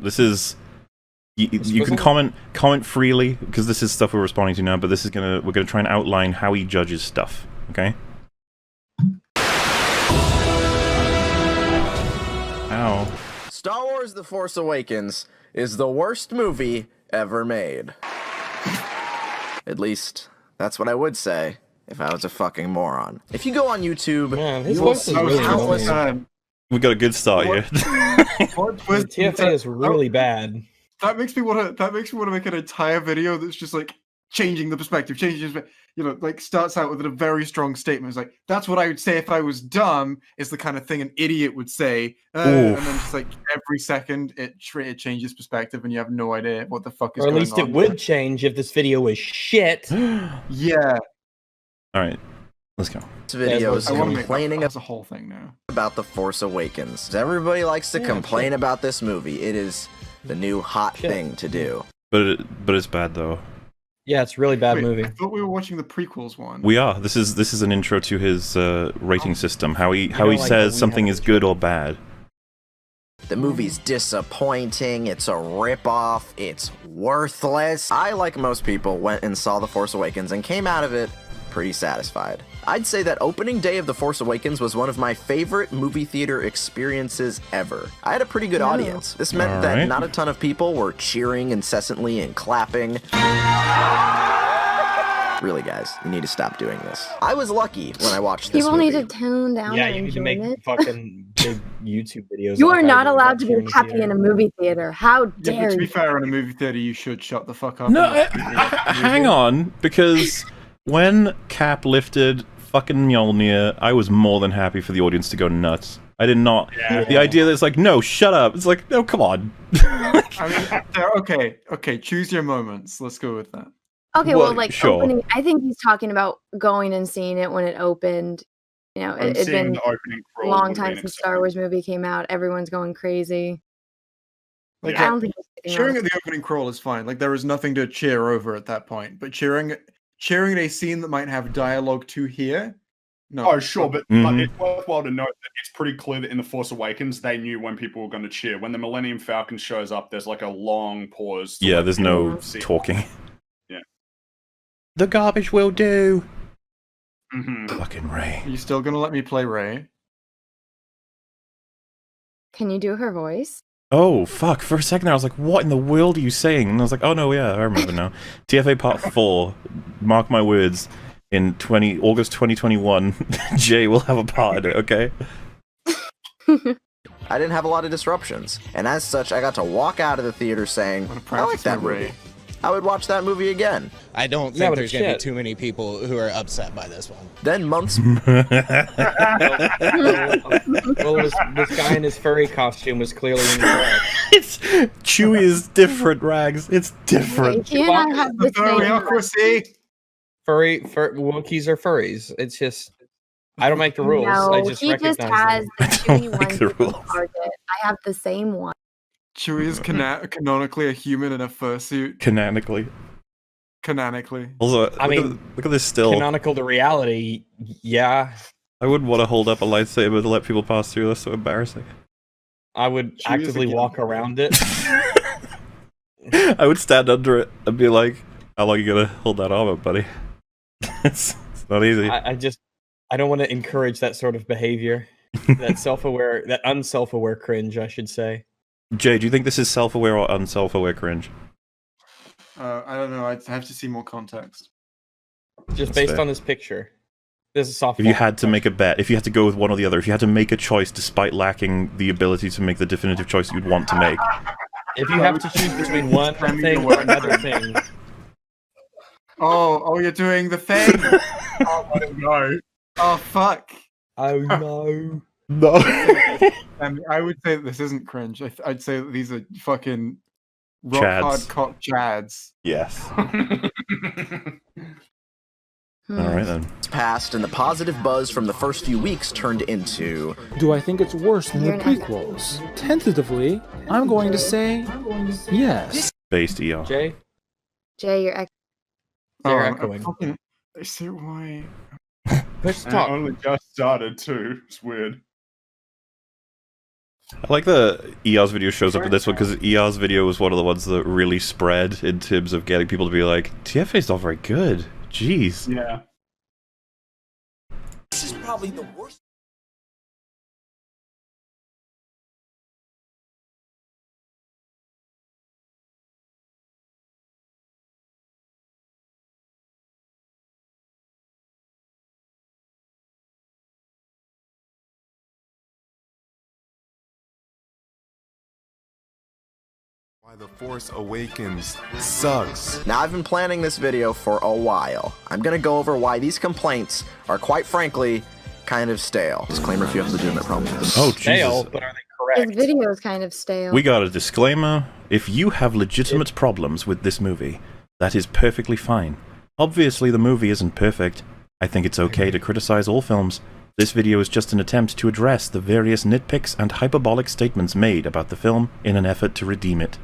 This is you can comment freely because this is stuff we're responding to now. But we're gonna try and outline how he judges stuff. Okay. Ow. Star Wars: The Force Awakens is the worst movie ever made. At least, that's what I would say if I was a fucking moron. If you go on YouTube, you will see countless... We got a good start here. TFA is really bad. That makes me want to make an entire video that's just like changing the perspective, like starts out with a very strong statement. It's like, that's what I would say if I was dumb, is the kind of thing an idiot would say. And then just like every second it changes perspective and you have no idea what the fuck is going on. Or at least it would change if this video was shit. Yeah. All right, let's go. This video is complaining that's a whole thing now. About The Force Awakens. Everybody likes to complain about this movie. It is the new hot thing to do. But it's bad though. Yeah, it's a really bad movie. I thought we were watching the prequels one. We are. This is an intro to his rating system. How he says something is good or bad. The movie's disappointing, it's a ripoff, it's worthless. I, like most people, went and saw The Force Awakens and came out of it pretty satisfied. I'd say that opening day of The Force Awakens was one of my favorite movie theater experiences ever. I had a pretty good audience. This meant that not a ton of people were cheering incessantly and clapping. Really, guys, you need to stop doing this. I was lucky when I watched this movie. People need to tone down. Yeah, you need to make fucking big YouTube videos. You are not allowed to be happy in a movie theater. How dare you? To be fair, in a movie theater, you should shut the fuck up. No, hang on, because when Cap lifted fucking Mjolnir, I was more than happy for the audience to go nuts. I did not. Yeah. The idea that it's like, no, shut up. It's like, no, come on. I mean, okay, choose your moments. Let's go with that. Okay, well, like opening, I think he's talking about going and seeing it when it opened. You know, it's been a long time since Star Wars movie came out. Everyone's going crazy. Like, I don't think cheering at the opening crawl is fine. Like, there is nothing to cheer over at that point. But cheering at a scene that might have dialogue to hear. No. Oh, sure, but it's worthwhile to note that it's pretty clear that in The Force Awakens, they knew when people were going to cheer. When the Millennium Falcon shows up, there's like a long pause. Yeah, there's no talking. Yeah. The garbage will do. Mm-hmm. Fucking Rey. Are you still going to let me play Rey? Can you do her voice? Oh, fuck. For a second there, I was like, what in the world are you saying? And I was like, oh, no, yeah, I remember now. TFA Part 4. Mark my words. In August 2021, Jay will have a part in it, okay? I didn't have a lot of disruptions, and as such, I got to walk out of the theater saying, I like that movie. I would watch that movie again. I don't think there's going to be too many people who are upset by this one. Then months... Well, this guy in his furry costume was clearly incorrect. It's Chewie is different, Rags. It's different. Wookiees are furries. It's just, I don't make the rules. No, I just recognize just has them. the Chewie one target. I have the same one. Chewie is canonically a human in a fursuit. Canonically. Also, look at this still. Canonical to reality, yeah. I wouldn't want to hold up a lightsaber to let people pass through. That's so embarrassing. I would actively walk around it. I would stand under it and be like, how long are you gonna hold that arm up, buddy? It's not easy. I don't want to encourage that sort of behavior. That unself-aware cringe, I should say. Jay, do you think this is self-aware or unself-aware cringe? I don't know. I'd have to see more context. Just based on this picture. This is softball. If you had to make a bet, if you had to go with one or the other, if you had to make a choice despite lacking the ability to make the definitive choice you'd want to make. If you have to choose between one thing or another thing. Oh, you're doing the thing. Oh no. Oh fuck. Oh no. No. I would say that this isn't cringe. I'd say that these are fucking rock hard cock chads. Yes. Alright then. It's passed, and the positive buzz from the first few weeks turned into... Do I think it's worse than the prequels? Tentatively, I'm going to say yes. Based ER. Jay, you're echoing. I see why. Let's talk. I only just started too. It's weird. I like the ER's video shows up in this one because ER's video was one of the ones that really spread in terms of getting people to be like, TFA's not very good. Jeez. Yeah. This is probably the worst. Why the Force Awakens sucks. Now, I've been planning this video for a while. I'm gonna go over why these complaints are, quite frankly, kind of stale. Disclaimer if you have legitimate problems with this. Oh, Stale, Jesus. but are they correct? His video is kind of stale. We got a disclaimer. If you have legitimate problems with this movie, that is perfectly fine. Obviously, the movie isn't perfect. I think it's okay to criticize all films. This video is just an attempt to address the various nitpicks and hyperbolic statements made about the film in an effort to redeem it.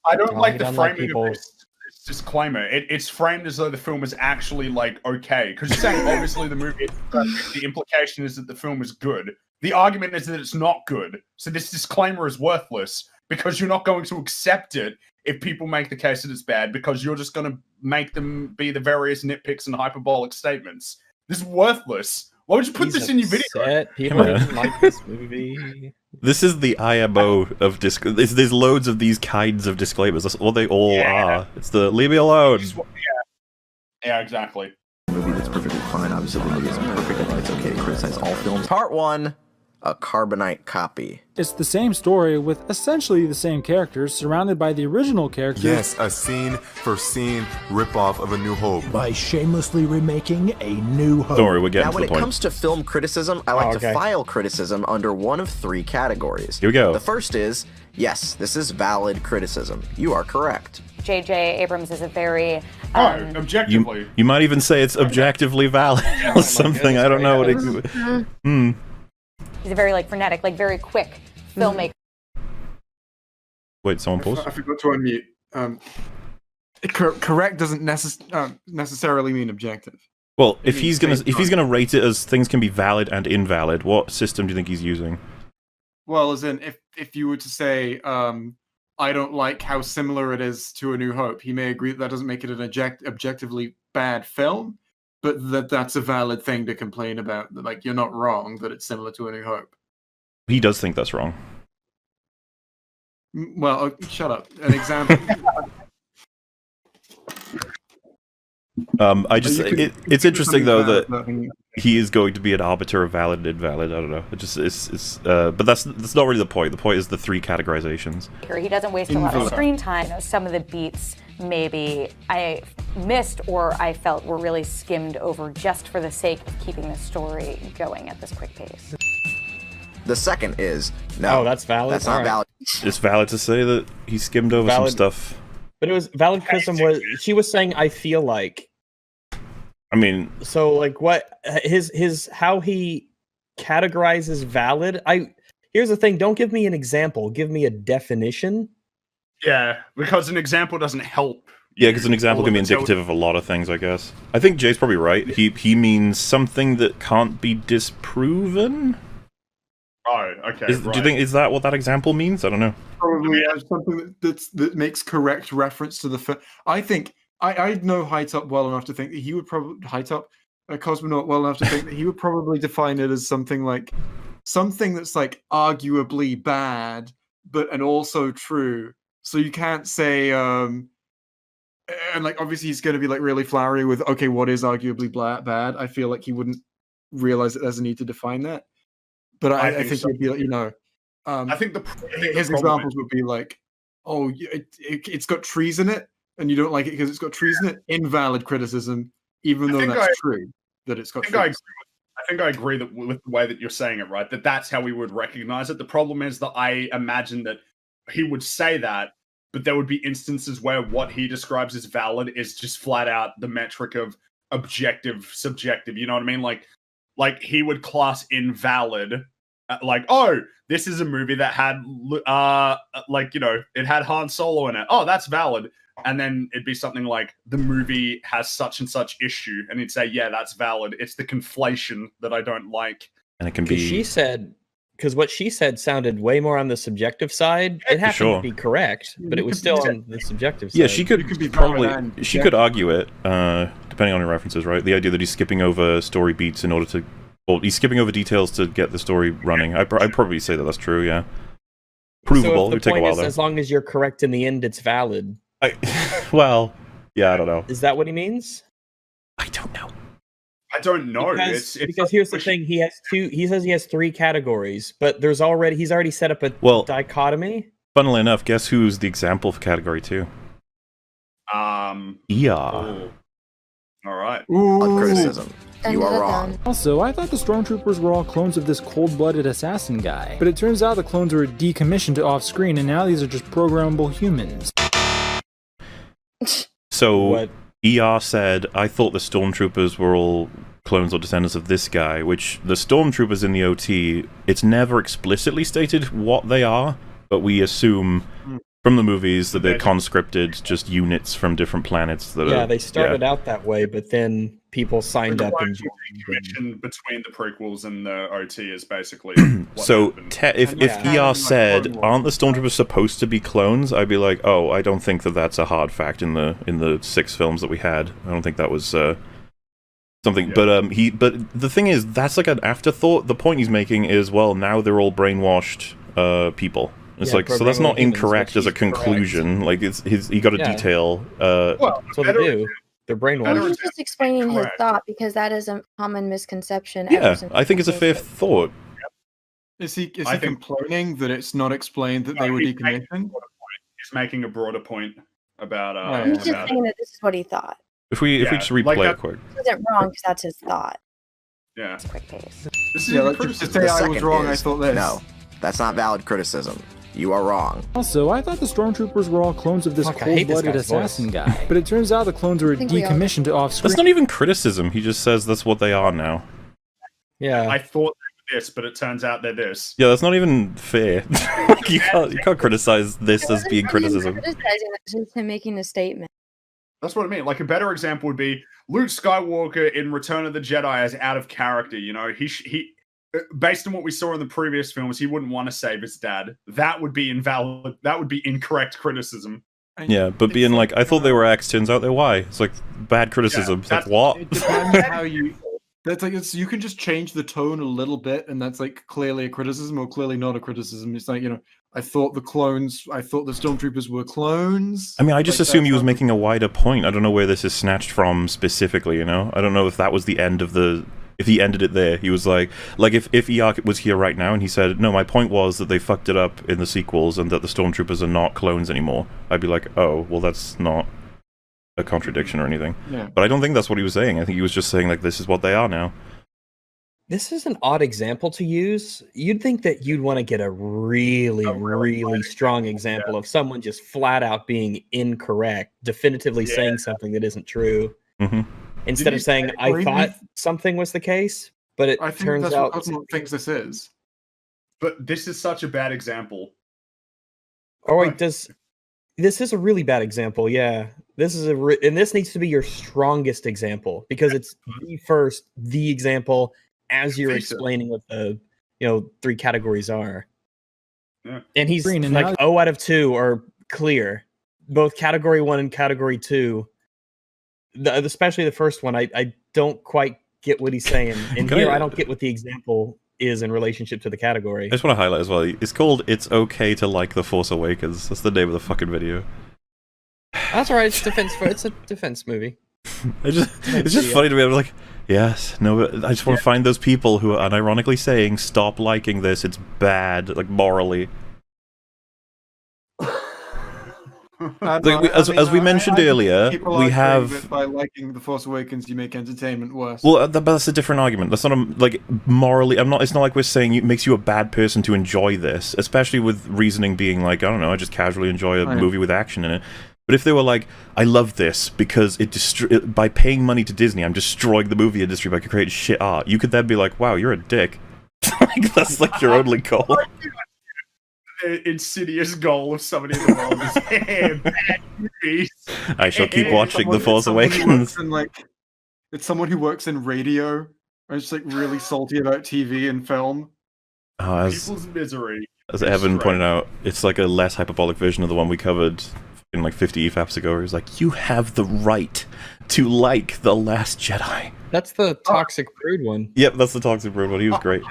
I don't like the framing of this disclaimer. It's framed as though the film is actually, like, okay. Because you're saying, obviously, the movie is perfect. The implication is that the film is good. The argument is that it's not good. So this disclaimer is worthless because you're not going to accept it if people make the case that it's bad because you're just going to make them be the various nitpicks and hyperbolic statements. This is worthless. Why would you put this in your video? People didn't like this movie. This is the IMO of there's loads of these kinds of disclaimers. That's what they all are. It's the leave me alone. Yeah, exactly. A movie that's perfectly fine. Obviously, the movie isn't perfect. I think it's okay to criticize all films. Part 1, a Carbonite copy. It's the same story with essentially the same characters surrounded by the original characters. Yes, a scene-for-scene ripoff of A New Hope. By shamelessly remaking A New Hope. Don't worry, we're getting Now, to when the it point. comes to film criticism, I like to file criticism under one of 3 categories. Here we go. The first is, yes, this is valid criticism. You are correct. J.J. Abrams is a very... objectively. You might even say it's objectively valid or something. I don't know what it... He's a very, like, frenetic, like, very quick filmmaker. Wait, someone pause? I forgot to unmute. Correct doesn't necessarily mean objective. Well, if he's gonna rate it as things can be valid and invalid, what system do you think he's using? Well, as in, if you were to say, I don't like how similar it is to A New Hope, he may agree that doesn't make it an objectively bad film, but that's a valid thing to complain about. Like, you're not wrong that it's similar to A New Hope. He does think that's wrong. Well, shut up. An example. It's interesting though that he is going to be an arbiter of valid and invalid. I don't know. It just but that's not really the point. The point is the 3 categorizations. He doesn't waste a lot of screen time. Some of the beats maybe I missed or I felt were really skimmed over just for the sake of keeping the story going at this quick pace. The second is, no. Oh, that's valid? That's not valid. It's valid to say that he skimmed over some stuff. But it was valid criticism was she was saying I feel like. I mean, so like what his how he categorizes valid. Here's the thing, don't give me an example, give me a definition. Yeah, because an example doesn't help. Yeah, because an example can be indicative of a lot of things, I guess. I think Jay's probably right. He means something that can't be disproven. Oh, okay. Do you think is that what that example means? I don't know. Probably something that makes correct reference to the film. I think I know Hightop well enough to think that he would probably Cosmonaut well enough to think that he would probably define it as something that's like arguably bad, and also true. So you can't say and like obviously he's going to be like really flowery with okay, what is arguably bad? I feel like he wouldn't realize that there's a need to define that. But I think he'd be like, I think his examples would be like, oh, it's got trees in it, and you don't like it because it's got trees in it. Invalid criticism, even though that's true that it's got trees. I think I agree that with the way that you're saying it, right? That's how we would recognize it. The problem is that I imagine that he would say that, but there would be instances where what he describes as valid is just flat out the metric of objective, subjective. You know what I mean? Like he would class invalid, like, oh, this is a movie that had, it had Han Solo in it. Oh, that's valid. And then it'd be something like, the movie has such and such issue. And he'd say, yeah, that's valid. It's the conflation that I don't like. And it can be... She said, because what she said sounded way more on the subjective side. It happened to be correct, but it was still on the subjective side. Yeah, she could could argue it, depending on her references, right? The idea that he's skipping over story beats in order to, well, he's skipping over details to get the story running. I'd probably say that that's true. Yeah, provable. So It would take a while though. As long as you're correct in the end, it's valid. Well, yeah, I don't know. Is that what he means? I don't know. I don't know. Because here's the thing: he says he has 3 categories, but he's already set up a dichotomy. Funnily enough, guess who's the example for category 2? ER. All right. Criticism. You are wrong. Also, I thought the stormtroopers were all clones of this cold-blooded assassin guy, but it turns out the clones were decommissioned off-screen, and now these are just programmable humans. So, what? ER said, I thought the stormtroopers were all clones or descendants of this guy, which the stormtroopers in the OT, it's never explicitly stated what they are, but we assume from the movies that they're conscripted, just units from different planets. They started out that way, but then people signed up and joined. Between the prequels and the OT is basically so if ER said, aren't the stormtroopers supposed to be clones, I'd be like, oh, I don't think that's a hard fact in the 6 films that we had. I don't think that was something. Yeah. But the thing is, that's like an afterthought. The point he's making is, well, now they're all brainwashed people. It's so that's not incorrect as a conclusion. Like he got a detail. Well, that's what they do. They're brainwashed. He's just explaining his thought because that is a common misconception. Yeah, I think it's a fair thought. Is he complaining that it's not explained that they were decommissioned? He's making a broader point about. He's just saying that this is what he thought. If we just replay it quick. He isn't wrong because that's his thought. Yeah. It's a quick pace. Just say I was wrong. I thought this. No, that's not valid criticism. You are wrong. Also, I thought the stormtroopers were all clones of this cold-blooded assassin guy, but it turns out the clones were decommissioned off-screen. That's not even criticism. He just says that's what they are now. Yeah. I thought they were this, but it turns out they're this. Yeah, that's not even fair. You can't criticize this as being criticism. Criticizing it's just him making a statement. That's what I mean. Like, a better example would be Luke Skywalker in Return of the Jedi as out of character. You know, he based on what we saw in the previous films, he wouldn't want to save his dad. That would be invalid. That would be incorrect criticism. Yeah, but being like, I thought they were X, turns out they're Y. It's like bad criticism. It's like, what? It depends how you. That's like you can just change the tone a little bit, and that's like clearly a criticism or clearly not a criticism. It's like, I thought the stormtroopers were clones. I mean, I just assume he was making a wider point. I don't know where this is snatched from specifically. I don't know if that was the end of the. If he ended it there, he was like if ER was here right now and he said, no, my point was that they fucked it up in the sequels and that the stormtroopers are not clones anymore, I'd be like, oh, well, that's not a contradiction or anything. Yeah. But I don't think that's what he was saying. I think he was just saying, like, this is what they are now. This is an odd example to use. You'd think that you'd want to get a really strong example of someone just flat out being incorrect, definitively saying something that isn't true. Mm-hmm. Instead of saying, I thought something was the case, but it turns out... That's what Cosmo thinks this is. But this is such a bad example. Oh, wait, this is a really bad example, yeah. This is and this needs to be your strongest example, because it's the example as you're explaining what the 3 categories are. Yeah. And he's like, 0 out of 2 are clear. Both category 1 and category 2. Especially the first one, I don't quite get what he's saying. And here, I don't get what the example is in relationship to the category. I just want to highlight as well, it's called It's Okay to Like The Force Awakens. That's the name of the fucking video. That's alright, it's a defense movie. It's just funny to me. I'm like, yes, no, I just want to find those people who are unironically saying, stop liking this, it's bad, like, morally. As we mentioned earlier, we have by liking The Force Awakens, you make entertainment worse. Well, that's a different argument. That's not morally. It's not like we're saying it makes you a bad person to enjoy this, especially with reasoning being like, I don't know, I just casually enjoy a movie with action in it. But if they were like, I love this because by paying money to Disney, I'm destroying the movie industry by creating shit art, you could then be like, wow, you're a dick. Like, that's like your only goal. Insidious goal of somebody in the world is bad movies. I shall keep watching The Force Awakens. It's someone who works in radio, or just like really salty about TV and film. People's misery. As Evan pointed out, it's like a less hyperbolic version of the one we covered in like 50 EFAPs ago, where he's like, you have the right to like The Last Jedi. That's the Toxic Brood one. Yep, that's the Toxic Brood one. He was great.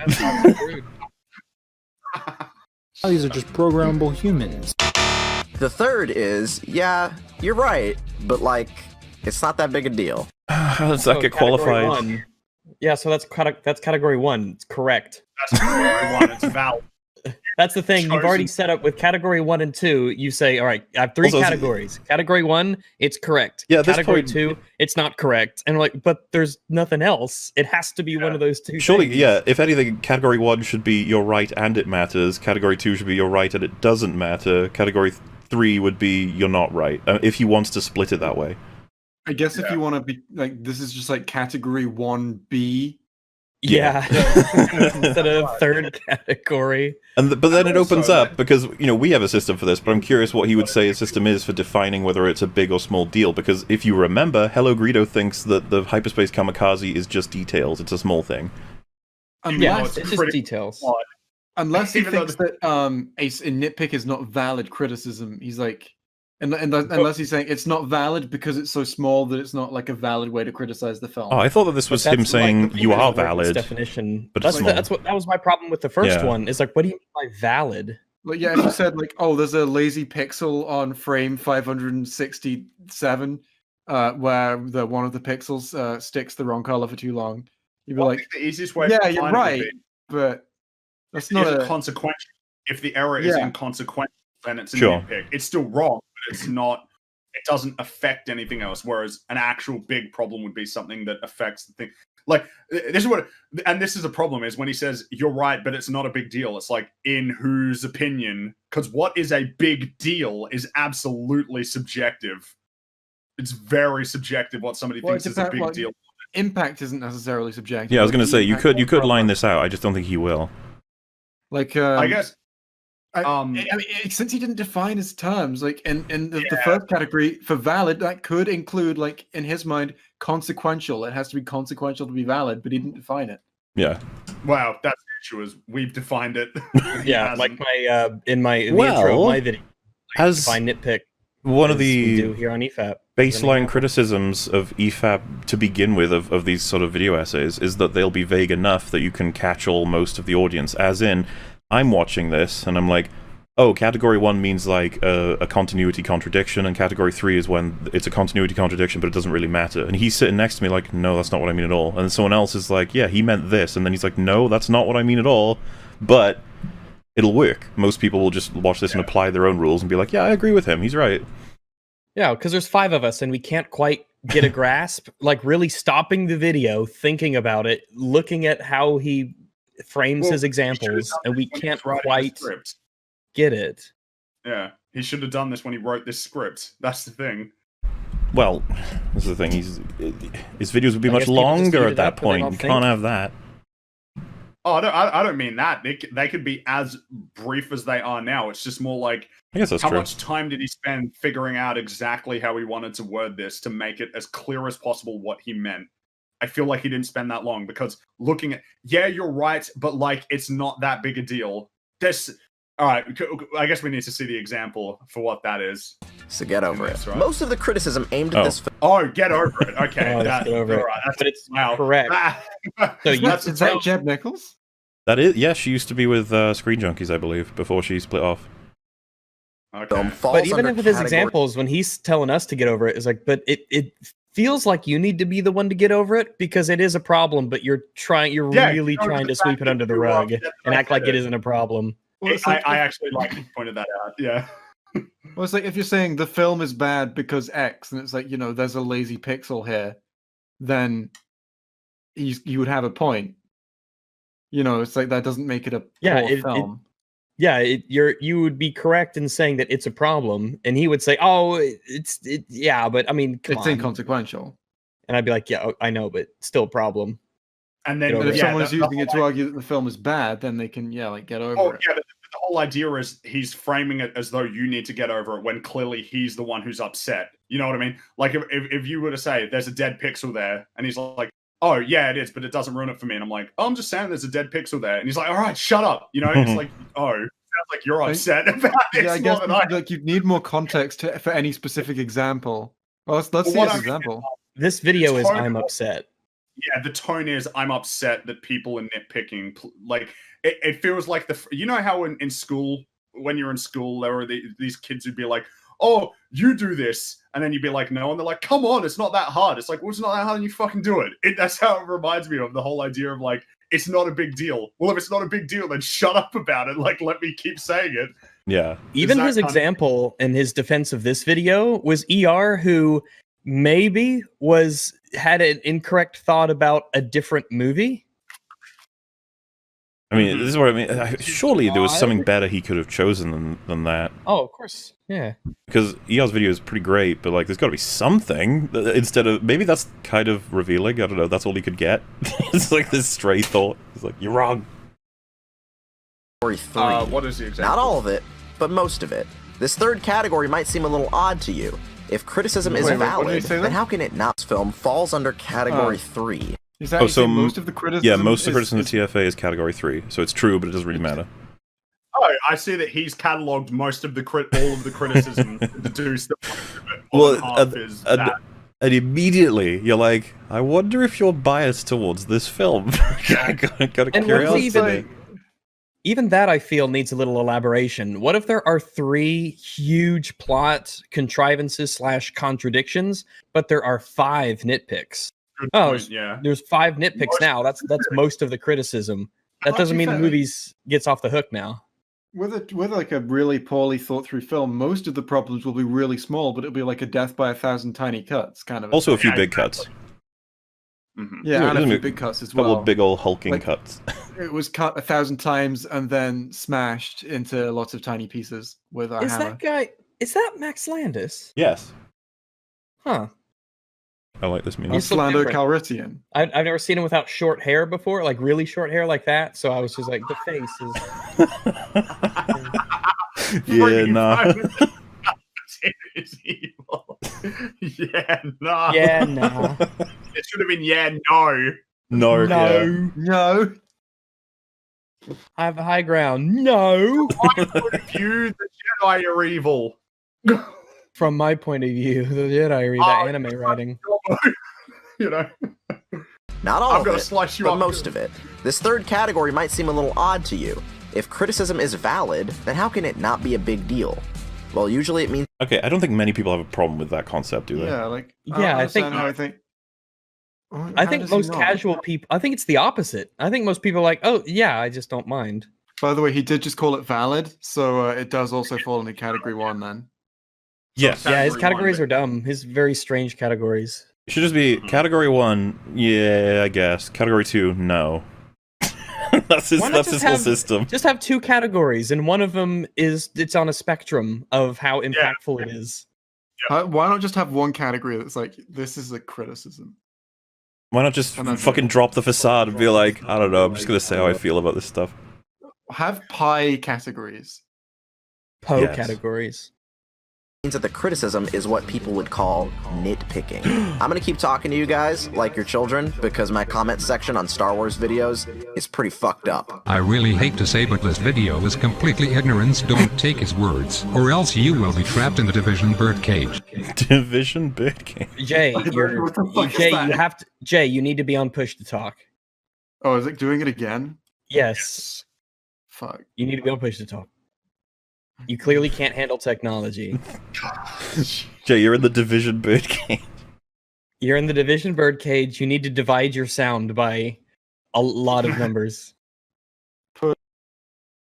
These are just programmable humans. The third is, yeah, you're right, but like, it's not that big a deal. How does that get qualified? One. Yeah, so that's category 1. It's correct. That's category 1. It's valid. That's the thing. You've already set up with category 1 and 2. You say, all right, I have 3 categories. Category 1, it's correct. Yeah, category 2, it's not correct. And we're like, but there's nothing else. It has to be one of those two. Surely, things. yeah. If anything, category 1 should be you're right and it matters. Category 2 should be you're right and it doesn't matter. Category 3 would be you're not right. If he wants to split it that way. I guess if you want to be like, this is just like category 1B. Yeah, instead of third category. But then it opens up, because, you know, we have a system for this, but I'm curious what he would say his system is for defining whether it's a big or small deal, because if you remember, Hello Greedo thinks that the hyperspace kamikaze is just details, it's a small thing. It's just details. Unless he thinks that a nitpick is not valid criticism, he's like... Unless he's saying it's not valid because it's so small that it's not like a valid way to criticize the film. Oh, I thought that this was him saying you are valid. Definition, but that was my problem with the first one. Is like, what do you mean by valid? Like, yeah, if you said like, oh, there's a lazy pixel on frame 567, where one of the pixels sticks the wrong color for too long, you'd be like, the easiest way. Yeah, you're right, but that's not a consequential. If the error is inconsequential, then it's a sure. nitpick. It's still wrong. It's not. It doesn't affect anything else. Whereas an actual big problem would be something that affects the thing. Like, this is what, and this is a problem, is when he says you're right, but it's not a big deal. It's like, in whose opinion? Because what is a big deal is absolutely subjective. It's very subjective what somebody thinks is a big deal. Impact isn't necessarily subjective. Yeah, I was going to say you could line this out. I just don't think he will. Like, I guess. I mean, since he didn't define his terms, like in the first category for valid, that could include, like, in his mind, consequential. It has to be consequential to be valid, but he didn't define it. Yeah. Wow, that's the issue, is we've defined it. Yeah, like my in the intro of my video, as define nitpick. One of we the do here on EFAP. Baseline criticisms of EFAP to begin with, of these sort of video essays, is that they'll be vague enough that you can catch all most of the audience. As in, I'm watching this, and I'm like, oh, category 1 means like a continuity contradiction, and category 3 is when it's a continuity contradiction, but it doesn't really matter. And he's sitting next to me like, no, that's not what I mean at all. And someone else is like, yeah, he meant this, and then he's like, no, that's not what I mean at all, but it'll work. Most people will just watch this and apply their own rules and be like, yeah, I agree with him, he's right. Yeah, because there's 5 of us, and we can't quite get a grasp, like really stopping the video, thinking about it, looking at how he frames his examples, and we can't quite get it. Yeah, he should have done this when he wrote this script. That's the thing. Well, that's the thing. His videos would be much longer at that point. You can't have that. Oh, I don't mean that. They could be as brief as they are now. It's just more like, I guess that's how true. much time did he spend figuring out exactly how he wanted to word this to make it as clear as possible what he meant? I feel like he didn't spend that long, because looking at, yeah, you're right, but like, it's not that big a deal. All right, I guess we need to see the example for what that is. So get over it. Right? Most of the criticism aimed at this film. Oh, get over it. Okay, get over it. Right. But it's correct. So is that Jeb Nichols? That is, yeah, she used to be with Screen Junkies, I believe, before she split off. Okay. But even if his examples, when he's telling us to get over it, is like, but it feels like you need to be the one to get over it, because it is a problem, but you're really trying to sweep it under the rug and act like it isn't a problem. Well, I actually pointed that out. Yeah. Well, it's like if you're saying the film is bad because X, and it's like, you know, there's a lazy pixel here, then you would have a point. You know, it's like that doesn't make it a poor film. You would be correct in saying that it's a problem, and he would say, "Oh, but I mean, it's inconsequential." And I'd be like, "Yeah, I know, but still a problem." And then, if someone's using it to argue that the film is bad, then they can, get over it. Yeah, but the whole idea is he's framing it as though you need to get over it, when clearly he's the one who's upset. You know what I mean? Like, if you were to say there's a dead pixel there, and he's like, oh yeah, it is, but it doesn't ruin it for me. And I'm like, oh, I'm just saying there's a dead pixel there. And he's like, all right, shut up. You know, it's like, oh, sounds like you're upset about this. Yeah, I guess like you need more context for any specific example. Well, let's see an example. This video is I'm upset. Yeah, the tone is I'm upset that people are nitpicking. Like it feels like you know how in school, when you're in school, there were these kids who'd be like, oh, you do this. And then you'd be like, no. And they're like, come on, it's not that hard. It's like, well, it's not that hard and you fucking do it. That's how it reminds me of the whole idea of like, it's not a big deal. Well, if it's not a big deal, then shut up about it. Like, let me keep saying it. Yeah. Even his example in his defense of this video was ER, who maybe had an incorrect thought about a different movie. I mean, this is what I mean. Surely there was something better he could have chosen than that. Oh, of course. Yeah. Because ER's video is pretty great, but like, there's got to be something instead of maybe that's kind of revealing. I don't know. That's all he could get. It's like this stray thought. It's like you're wrong. What is the example? Not all of it, but most of it. This third category might seem a little odd to you. If criticism is valid, then how can it not? This film falls under category 3. Is that so most of the criticism? Yeah, most of the criticism of TFA is category 3, so it's true, but it doesn't really matter. Oh, I see that he's catalogued most of all of the criticism to do stuff. And immediately you're like, I wonder if you're biased towards this film. got a curiosity. Even that I feel needs a little elaboration. What if there are 3 huge plot contrivances / contradictions, but there are 5 nitpicks? There's 5 nitpicks now. That's most of the criticism. That doesn't mean the movie gets off the hook now. With like a really poorly thought through film, most of the problems will be really small, but it'll be like a death by 1,000 tiny cuts kind of. Also, a few big cuts. Yeah, and a few big cuts as well. A couple of big old hulking cuts. It was cut 1,000 times and then smashed into lots of tiny pieces with a hammer. Is that Max Landis? Yes. Huh. I like this movie. He's Lando Calrissian. I've never seen him without short hair before, like really short hair like that. So I was just like, the face is. Yeah, nah. It's evil. Yeah, nah. Yeah, nah. It should have been yeah, no. No. No. I have the high ground. No. From my point of view, the Jedi are evil. From my point of view, the Jedi read that anime writing. You know. Not all I'm of gonna it, slice you but up. most of it. This third category might seem a little odd to you. If criticism is valid, then how can it not be a big deal? Well, usually it means... Okay, I don't think many people have a problem with that concept, do they? Yeah, like... I think most casual people... I think it's the opposite. I think most people are like, oh, yeah, I just don't mind. By the way, he did just call it valid, so it does also fall into category 1 then. Yes. Yeah, his categories are dumb. His very strange categories. It should just be category 1, yeah, I guess. Category 2, no. That's his whole system. Just have 2 categories, and one of them it's on a spectrum of how impactful it is. Why not just have one category that's like, this is a criticism? Why not just fucking drop the facade and be like, I don't know, I'm just gonna say how I feel about this stuff. Have pie categories. Categories. Means that the criticism is what people would call nitpicking. I'm gonna keep talking to you guys like your children because my comment section on Star Wars videos is pretty fucked up. I really hate to say, but this video is completely ignorance. Don't take his words, or else you will be trapped in the Division birdcage. Division birdcage. Jay, you need to be on push to talk. Oh, is it doing it again? Yes. Fuck. You need to be on push to talk. You clearly can't handle technology. Jay, you're in the Division birdcage. You're in the Division birdcage. You need to divide your sound by a lot of numbers.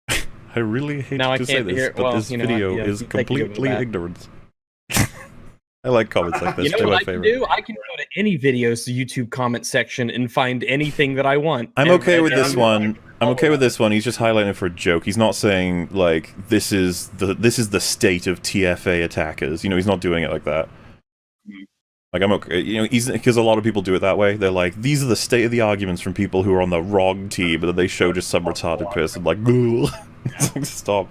I really hate to say this, but this video is completely ignorance. I like comments like this. You know what I can do? I can go to any video's YouTube comment section and find anything that I want. I'm okay with this one. I'm okay with this one. He's just highlighting it for a joke. He's not saying like this is the state of TFA attackers. You know, he's not doing it like that. Like I'm okay. You know, because a lot of people do it that way. They're like, these are the state of the arguments from people who are on the wrong team, but then they show just some retarded person like, it's like, stop.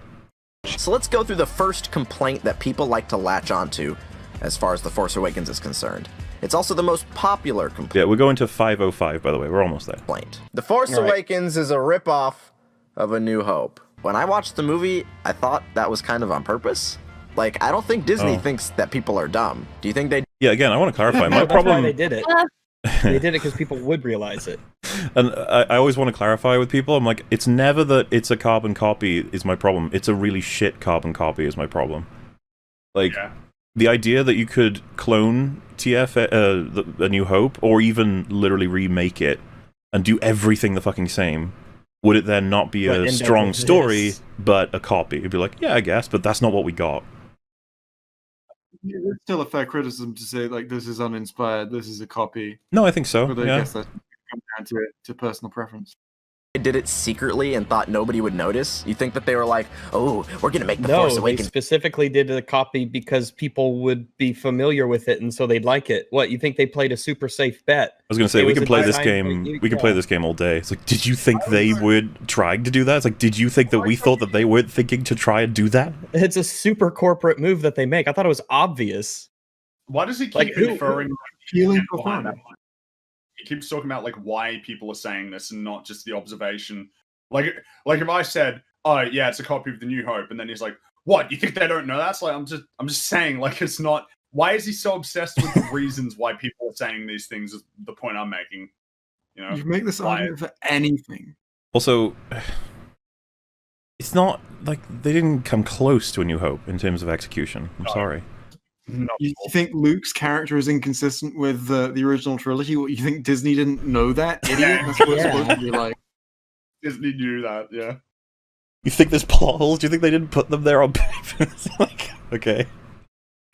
So let's go through the first complaint that people like to latch onto as far as The Force Awakens is concerned. It's also the most popular complaint. Yeah, we're going to 505, by the way. We're almost there. The Force Awakens is a ripoff of A New Hope. When I watched the movie, I thought that was kind of on purpose. Like, I don't think Disney thinks that people are dumb. Do you think they... Yeah, again, I want to clarify. My That's problem... why they did it. They did it because people would realize it. And I always want to clarify with people, I'm like, it's never that it's a carbon copy is my problem. It's a really shit carbon copy is my problem. Like, the idea that you could clone A New Hope, or even literally remake it, and do everything the fucking same, would it then not be a strong story, but a copy? It'd be like, yeah, I guess, but that's not what we got. Yeah, it's still a fair criticism to say, like, this is uninspired, this is a copy. No, I think so, But I yeah. guess that comes down to personal preference. did it secretly and thought nobody would notice? You think that they were like, oh, we're going to make The No, Force they Awakens... specifically did a copy because people would be familiar with it, and so they'd like it. What, you think they played a super safe bet? I was going to say, we can play this game. We can play this game all day. It's like, did you think they were trying to do that? It's like, did you think that we thought that they weren't thinking to try and do that? It's a super corporate move that they make. I thought it was obvious. Why does he keep Like, inferring? Feeling behind profound. that? He keeps talking about like why people are saying this and not just the observation. Like if I said, "Oh yeah, it's a copy of The New Hope," and then he's like, "What? You think they don't know that?" It's like I'm just saying, like it's not. Why is he so obsessed with the reasons why people are saying these things? Is the point I'm making. You know, You make this argument for anything. Also, it's not like they didn't come close to A New Hope in terms of execution. I'm sorry. No. You think Luke's character is inconsistent with the original trilogy? What, you think Disney didn't know that? Idiot? That's what it's supposed to be like. Disney knew that, yeah. You think there's plot holes? Do you think they didn't put them there on purpose? Like, okay.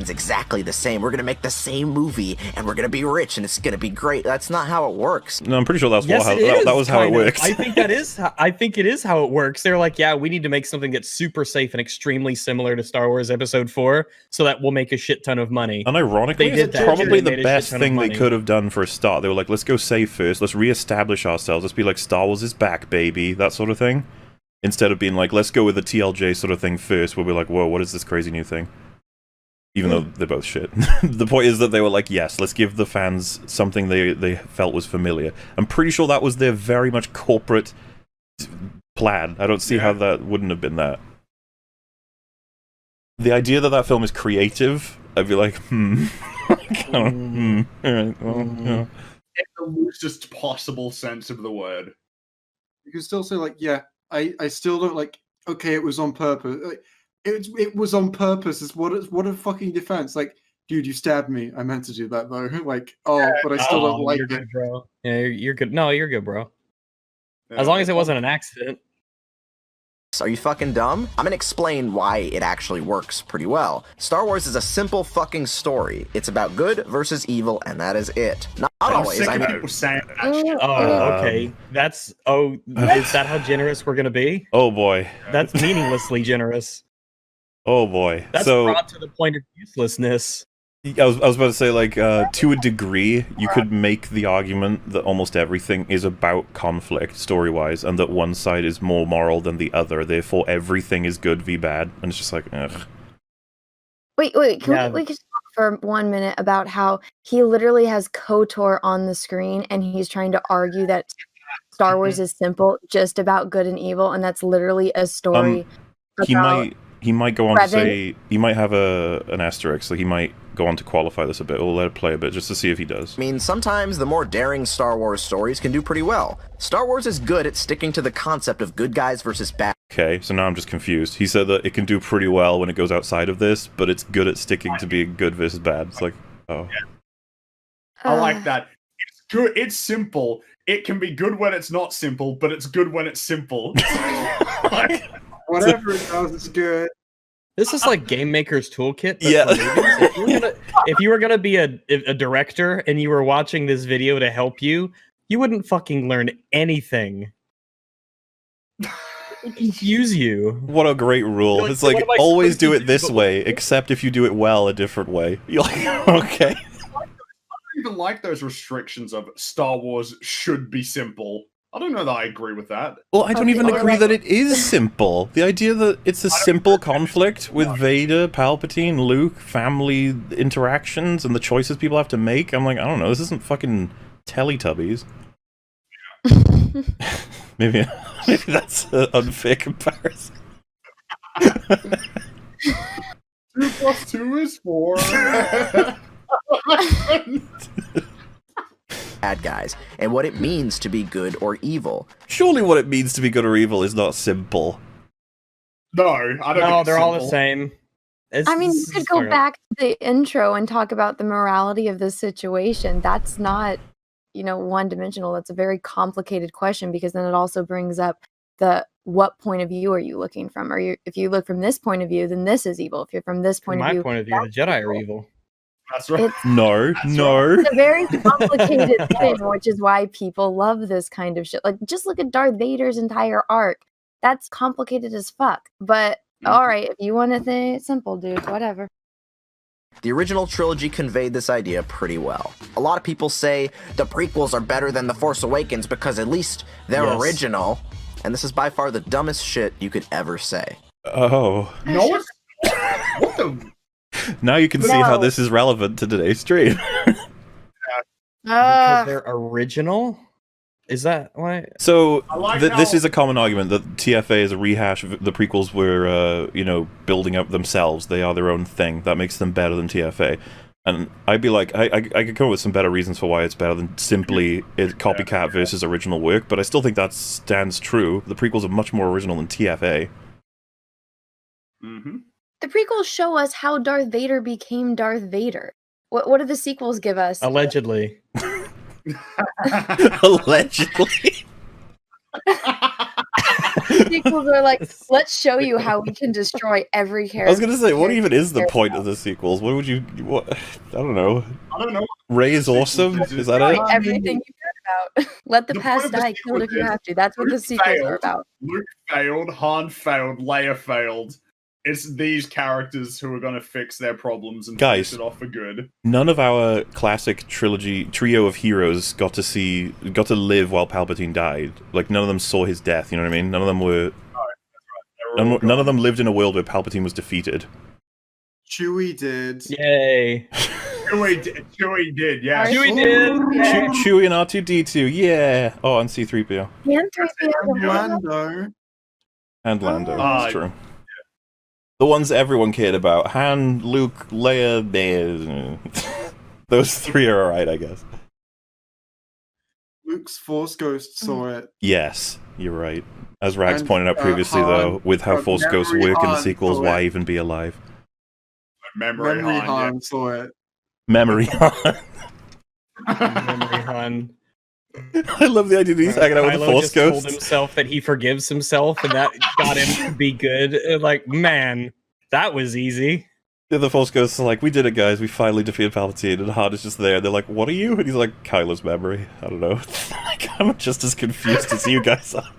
It's exactly the same. We're going to make the same movie, and we're going to be rich, and it's going to be great. That's not how it works. No, I'm pretty sure that's Yes, how, it is, that was how it kind of. works. I think that is. I think it is how it works. They're like, yeah, we need to make something that's super safe and extremely similar to Star Wars Episode 4, so that we'll make a shit ton of money. And ironically, They did it's that. probably They the made a best shit ton of thing they money. could have done for a start. They were like, let's go safe first. Let's reestablish ourselves. Let's be like, Star Wars is back, baby. That sort of thing. Instead of being like, let's go with the TLJ sort of thing first, where we're like, whoa, what is this crazy new thing? Even though they're both shit. The point is that they were like, yes, let's give the fans something they felt was familiar. I'm pretty sure that was their very much corporate plan. I don't see how that wouldn't have been that. The idea that that film is creative, I'd be like, Alright, well, yeah. In the loosest possible sense of the word. You can still say, like, yeah, I still don't like, okay, it was on purpose. Like, it was on purpose. It's what a fucking defense. Like, dude, you stabbed me. I meant to do that though. Like, but I still don't like you're it. good, bro. Yeah, you're good. No, you're good, bro. Yeah, As long as it wasn't an accident. Are you fucking dumb? I'm gonna explain why it actually works pretty well. Star Wars is a simple fucking story. It's about good versus evil, and that is it. Not always. Sick I of mean, people saying that shit. Oh, okay. That's is that how generous we're gonna be? Oh boy. That's meaninglessly generous. Oh boy. That's so brought to the point of uselessness. I was about to say, like, to a degree, you could make the argument that almost everything is about conflict, story-wise, and that one side is more moral than the other, therefore everything is good v bad, and it's just like, ugh. Wait, can we just talk for 1 minute about how he literally has KOTOR on the screen, and he's trying to argue that Star Wars is simple, just about good and evil, and that's literally a story about... He might go on to say, he might have an asterisk, like he might go on to qualify this a bit, we'll let it play a bit, just to see if he does. I mean, sometimes the more daring Star Wars stories can do pretty well. Star Wars is good at sticking to the concept of good guys versus bad. Okay, so now I'm just confused. He said that it can do pretty well when it goes outside of this, but it's good at sticking to being good versus bad. It's like, oh. I like that. It's good. It's simple. It can be good when it's not simple, but it's good when it's simple. Whatever it does, it's good. This is like Game Maker's Toolkit. Yeah. If you were gonna be a director and you were watching this video to help you, you wouldn't fucking learn anything. It would confuse you. What a great rule. It's like, always do it this way, except if you do it well a different way. You're like, okay. I don't even like those restrictions of Star Wars should be simple. I don't know that I agree with that. Well, I don't even agree that it is simple. The idea that it's a simple conflict with Vader, Palpatine, Luke, family interactions, and the choices people have to make. I'm like, I don't know, this isn't fucking Teletubbies. maybe that's an unfair comparison. 2 + 2 is 4. Bad guys, and what it means to be good or evil. Surely what it means to be good or evil is not simple. No, I don't think No, it's they're all the simple. same. I mean, you could go okay. back to the intro and talk about the morality of this situation. That's not, one-dimensional. That's a very complicated question, because then it also brings up what point of view are you looking from? If you look from this point of view, then this is evil. If you're from this point From of my view, point of view, the Jedi are evil. That's right. No. It's a very complicated thing, which is why people love this kind of shit. Like, just look at Darth Vader's entire arc. That's complicated as fuck. But, alright, if you want to think it's simple, dude, whatever. The original trilogy conveyed this idea pretty well. A lot of people say the prequels are better than The Force Awakens because at least they're original, and this is by far the dumbest shit you could ever say. Oh. No, it's... What the... Now you can see how this is relevant to today's stream. Because they're original? Is that why? So, like this how- is a common argument that TFA is a rehash of the prequels were, building up themselves. They are their own thing. That makes them better than TFA. And I'd be like, I could come up with some better reasons for why it's better than simply copycat versus original work, but I still think that stands true. The prequels are much more original than TFA. Mm-hmm. The prequels show us how Darth Vader became Darth Vader. What do the sequels give us? Allegedly. Allegedly. Sequels are like, let's show you how we can destroy every character. I was gonna say, what even is the point of the sequels? What would you... What? I don't know. Rey is awesome? Is that it? Everything you heard about. Let the past die, kill it if you have to. That's what the sequels are about. Luke failed, Han failed, Leia failed. It's these characters who are going to fix their problems and Guys, finish it off for good. None of our classic trio of heroes got to live while Palpatine died. Like, none of them saw his death, you know what I mean? None of them were... None of them lived in a world where Palpatine was defeated. Chewie did. Yay. Chewie did, yeah. Chewie did. Chewie and R2-D2, yeah! Oh, and C-3PO. And 3PO. And Lando. And Lando, that's true. The ones everyone cared about. Han, Luke, Leia, those three are alright, I guess. Luke's Force Ghost saw it. Yes, you're right. As Rags And, pointed out previously, though, with how Force Ghosts Memory work in the Han sequels, saw why it. even be alive? Memory Han saw it. Memory Han. Memory Han. I love the idea that he's hanging out with the Kylo Force just told Ghosts. himself that he forgives himself, and that got him to be good. And like, man, that was easy. The other Force Ghosts are like, we did it, guys. We finally defeated Palpatine, and Han is just there. They're like, what are you? And he's like, Kylo's memory. I don't know. Like, I'm just as confused as you guys are.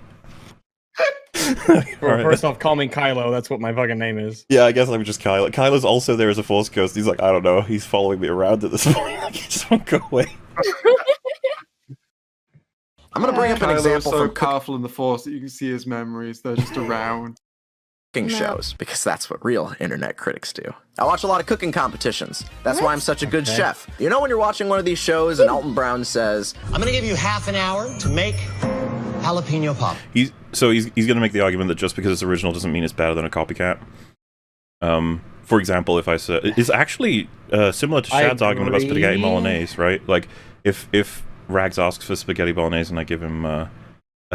Well, Alright. first off, call me Kylo. That's what my fucking name is. Yeah, I guess I'm just Kylo. Kylo's also there as a Force Ghost. He's like, I don't know. He's following me around at this point. Like, he just won't go away. I'm going to bring up an Kylo's example so from powerful in the Force that you can see his memories. They're just around. cooking shows, because that's what real internet critics do. I watch a lot of cooking competitions. That's why I'm such a good chef. You know when you're watching one of these shows and Alton Brown says, I'm gonna give you half an hour to make jalapeno pop. He's going to make the argument that just because it's original doesn't mean it's better than a copycat. For example, if I said... It's actually similar to Shad's argument about spaghetti bolognese, right? Like, if Rags asks for spaghetti bolognese and I give him a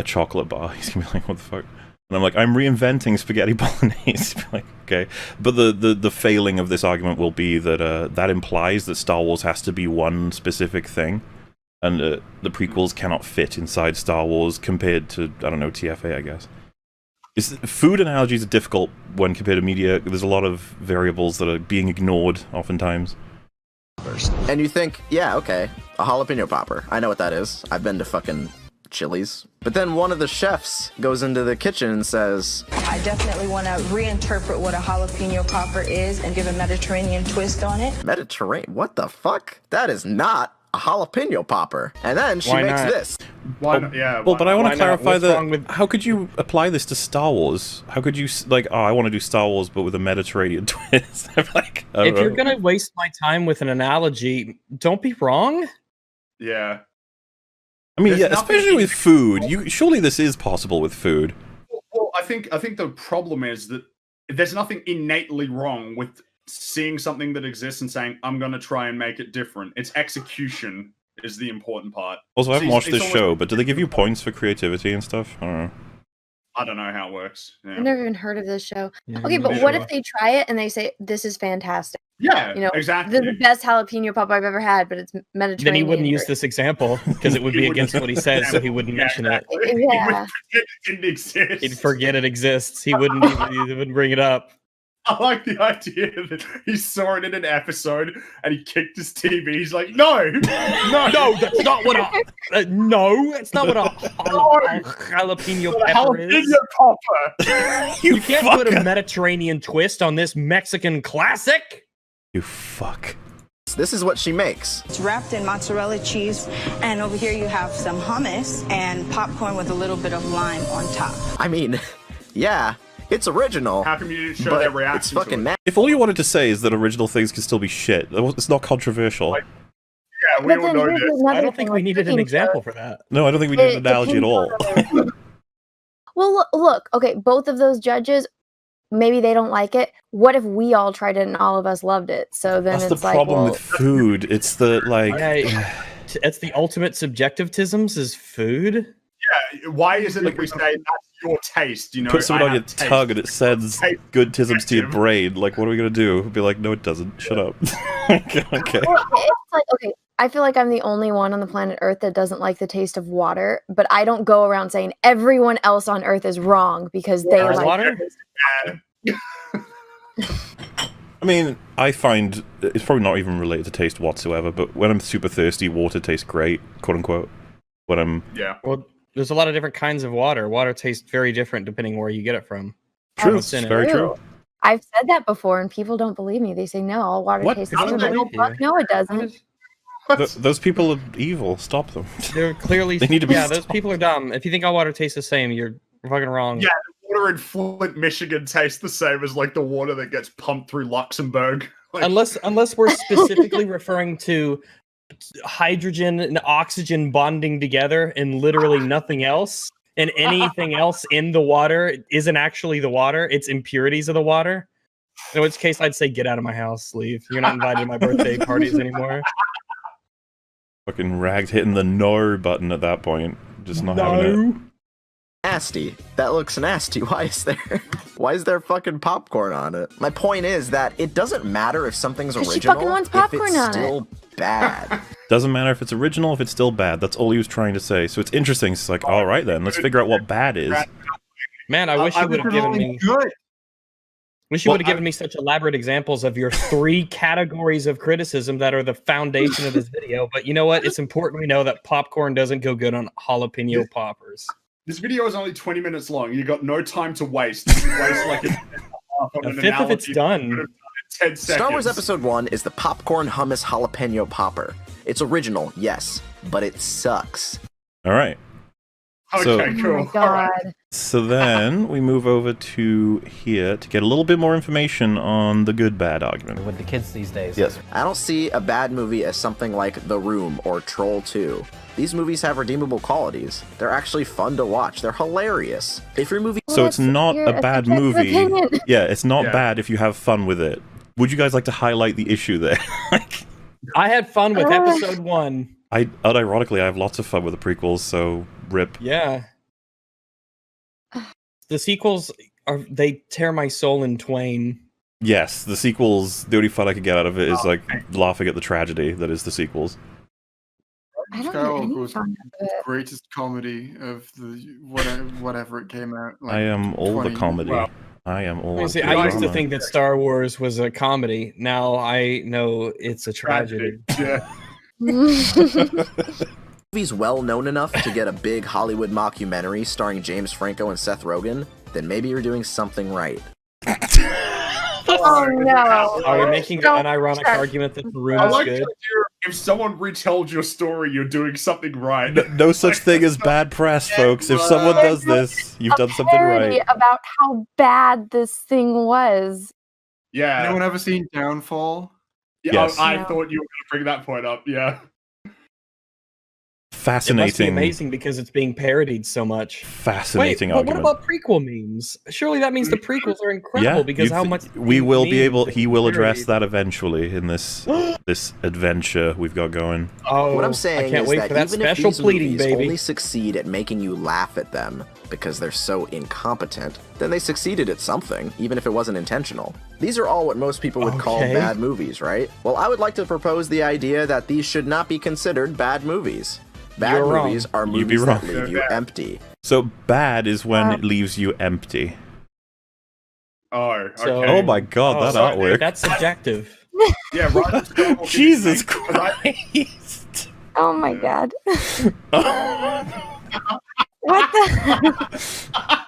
chocolate bar, he's going to be like, what the fuck? And I'm like, I'm reinventing spaghetti bolognese. Like, okay. But the failing of this argument will be that that implies that Star Wars has to be one specific thing. And the prequels cannot fit inside Star Wars compared to, I don't know, TFA, I guess. Food analogies are difficult when compared to media. There's a lot of variables that are being ignored oftentimes. and you think, yeah, okay, a jalapeno popper. I know what that is. I've been to fucking Chili's. But then one of the chefs goes into the kitchen and says, I definitely want to reinterpret what a jalapeno popper is and give a Mediterranean twist on it. Mediterranean? What the fuck? That is not a jalapeno popper. And then she makes this. Why not? Yeah. Well, but I want to clarify that. with... How could you apply this to Star Wars? How could you like? Oh, I want to do Star Wars, but with a Mediterranean twist. Like, if you're gonna waste my time with an analogy, don't be wrong. Yeah. I mean, There's yeah, especially with food. Surely this is possible with food. Well, I think the problem is that there's nothing innately wrong with seeing something that exists and saying, I'm going to try and make it different. It's execution is the important part. Also, I haven't watched this almost- show, but do they give you points for creativity and stuff? I don't know. I don't know how it works. Yeah. I've never even heard of this show. Yeah, Okay, but neither what have if they try it and they say, this is fantastic? Yeah, You know, exactly. the best jalapeno pop I've ever had, but it's Mediterranean. Then he wouldn't use or- this example because it would be He wouldn't against what he says, so he wouldn't mention it. Exactly. He Yeah. would pretend it didn't exist. He'd forget it exists. He wouldn't even he wouldn't bring it up. I like the idea that he saw it in an episode and he kicked his TV. He's like, no, No, that's not what a no, that's not what a jalapeno pepper is. Jalapeno popper. You can't put a Mediterranean twist on this Mexican classic. You fuck. This is what she makes. It's wrapped in mozzarella cheese, and over here you have some hummus and popcorn with a little bit of lime on top. I mean, yeah, it's original. How come you didn't show but their it's reaction fucking to it? nasty. If all you wanted to say is that original things can still be shit, it's not controversial. Yeah, we But all then know here's this. another I don't thing, think we like needed an cooking example shows. for that. No, I don't think we need an It analogy at depends all. on Well, look, okay, both of those judges, maybe they don't like it. What if we all tried it and all of us loved it? So then That's it's the like, problem well, with food. It's the like. It's the ultimate subjectivisms is food. Yeah, why is it that we say that's your taste? You know, Put something I on your have taste. tongue and it sends good tisms to your brain. Like, what are we gonna do? Be like, no, it doesn't. Shut up. Okay. well, it's like, okay, I feel like I'm the only one on the planet Earth that doesn't like the taste of water, but I don't go around saying everyone else on Earth is wrong because they There's like water? I mean, I find it's probably not even related to taste whatsoever. But when I'm super thirsty, water tastes great, quote unquote. When I'm Well, there's a lot of different kinds of water. Water tastes very different depending where you get it from. true, What's it's in it. very true. I've said that before and people don't believe me. They say, no, all water What? tastes the How same. do I'm they like, believe "Fuck, you?" no, it doesn't. Those people are evil. Stop them. They're clearly They need to be those stopped. people are dumb. If you think all water tastes the same, you're fucking wrong. Yeah, the water in Flint, Michigan tastes the same as like the water that gets pumped through Luxembourg. Like, Unless we're specifically referring to hydrogen and oxygen bonding together and literally nothing else, and anything else in the water isn't actually the water, it's impurities of the water. In which case I'd say get out of my house, leave. You're not invited to my birthday parties anymore. Fucking ragged hitting the no button at that point. Just not having it. Nasty. That looks nasty. Why is there fucking popcorn on it? My point is that it doesn't matter if something's 'Cause she original fucking wants if popcorn it's on it. still bad. Doesn't matter if it's original, if it's still bad. That's all he was trying to say. So it's interesting. It's like, all right then, let's figure out what bad is. Man, I wish you would have given me good. wish you would have given me such elaborate examples of your 3 categories of criticism that are the foundation of this video. But you know what? It's important we know that popcorn doesn't go good on jalapeno poppers. this video is only 20 minutes long. You got no time to waste. You waste like A fifth of it's done. 10 seconds. Star Wars Episode 1 is the popcorn hummus jalapeno popper. It's original, yes, but it sucks. All right. So- Okay, cool. Oh my All right. god. So then we move over to here to get a little bit more information on the good bad argument. With the kids these days. Yes. I don't see a bad movie as something like The Room or Troll 2. These movies have redeemable qualities. They're actually fun to watch. They're hilarious. If your movie So it's not a bad movie. Yeah, it's not Yeah. bad if you have fun with it. Would you guys like to highlight the issue there? I had fun with episode 1. Unironically, I have lots of fun with the prequels, so rip. Yeah. The sequels they tear my soul in twain. Yes, the sequels, the only fun I could get out of it is like laughing at the tragedy that is the sequels. I don't Skywalker have any was fun the with it. greatest comedy of the whatever it came out. Like I am all the 20 comedy. Well, I am all See, the I used to drama. think that Star Wars was a comedy. Now I know it's a tragedy. Yeah. movie's well known enough to get a big Hollywood mockumentary starring James Franco and Seth Rogen, then maybe you're doing something right. Oh no. Are we making an ironic argument that The Room is good? if someone retold your story, you're doing something right. No such thing as bad press, folks. If someone does this, you've done something Parody right. about how bad this thing was. Yeah. Anyone ever seen Downfall? Yeah, Yes. I No. thought you were going to bring that point up. Yeah. It must be Fascinating. amazing because it's being parodied so much. Fascinating Wait, but what argument. about prequel memes? Surely that means the prequels are incredible because how much we will be able. memes He will address parodied. that eventually in this this adventure we've got going. Oh, What I'm I saying can't is wait that for that even if special these pleading, movies baby. only succeed at making you laugh at them because they're so incompetent, then they succeeded at something, even if it wasn't intentional. These are all what most people would call Okay. bad movies, right? Well, I would like to propose the idea that these should not be considered bad movies. Bad You're wrong. movies are You'd be movies that wrong. leave you empty. So bad is when it leaves you empty. Oh, okay. So- Oh my god, that sorry, artwork. That's subjective. Yeah, right. Jesus Christ. Oh my god. What the?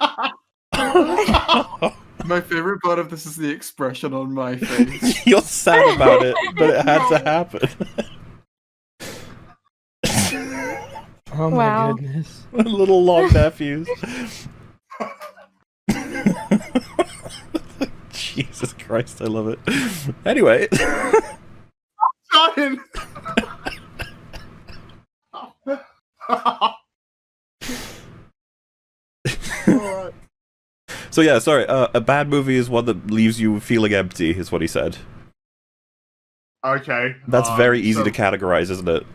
My favorite part of this is the expression on my face. You're sad about it, but it had to happen. Oh my Wow. goodness. Little long nephews. Jesus Christ, I love it. Anyway. Jordan! So yeah, sorry. A bad movie is one that leaves you feeling empty, is what he said. Okay. That's very easy so to categorize, isn't it?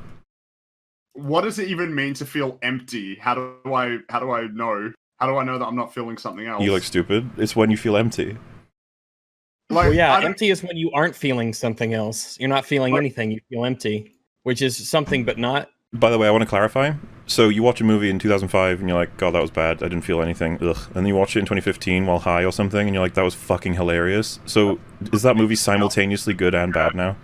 What does it even mean to feel empty? How do I know? How do I know that I'm not feeling something else? You look stupid. It's when you feel empty. Like, Well, yeah, I don't- empty is when you aren't feeling something else. You're not feeling anything. You feel empty, which is something but not. By the way, I want to clarify. So you watch a movie in 2005 and you're like, God, that was bad. I didn't feel anything. Ugh. And then you watch it in 2015 while high or something and you're like, that was fucking hilarious. So is that movie simultaneously good and bad now?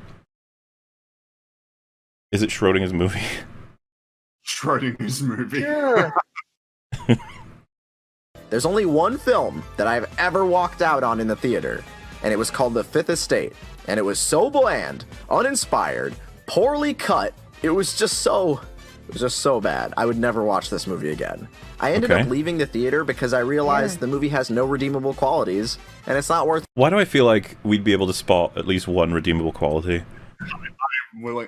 Is it Schrodinger's movie? Schrodinger's movie. Sure. There's only one film that I've ever walked out on in the theater, and it was called The Fifth Estate. And it was so bland, uninspired, poorly cut. It was just so bad. I would never watch this movie again. I ended up leaving the theater because I realized the movie has no redeemable qualities, and it's not worth. Why do I feel like we'd be able to spot at least one redeemable quality?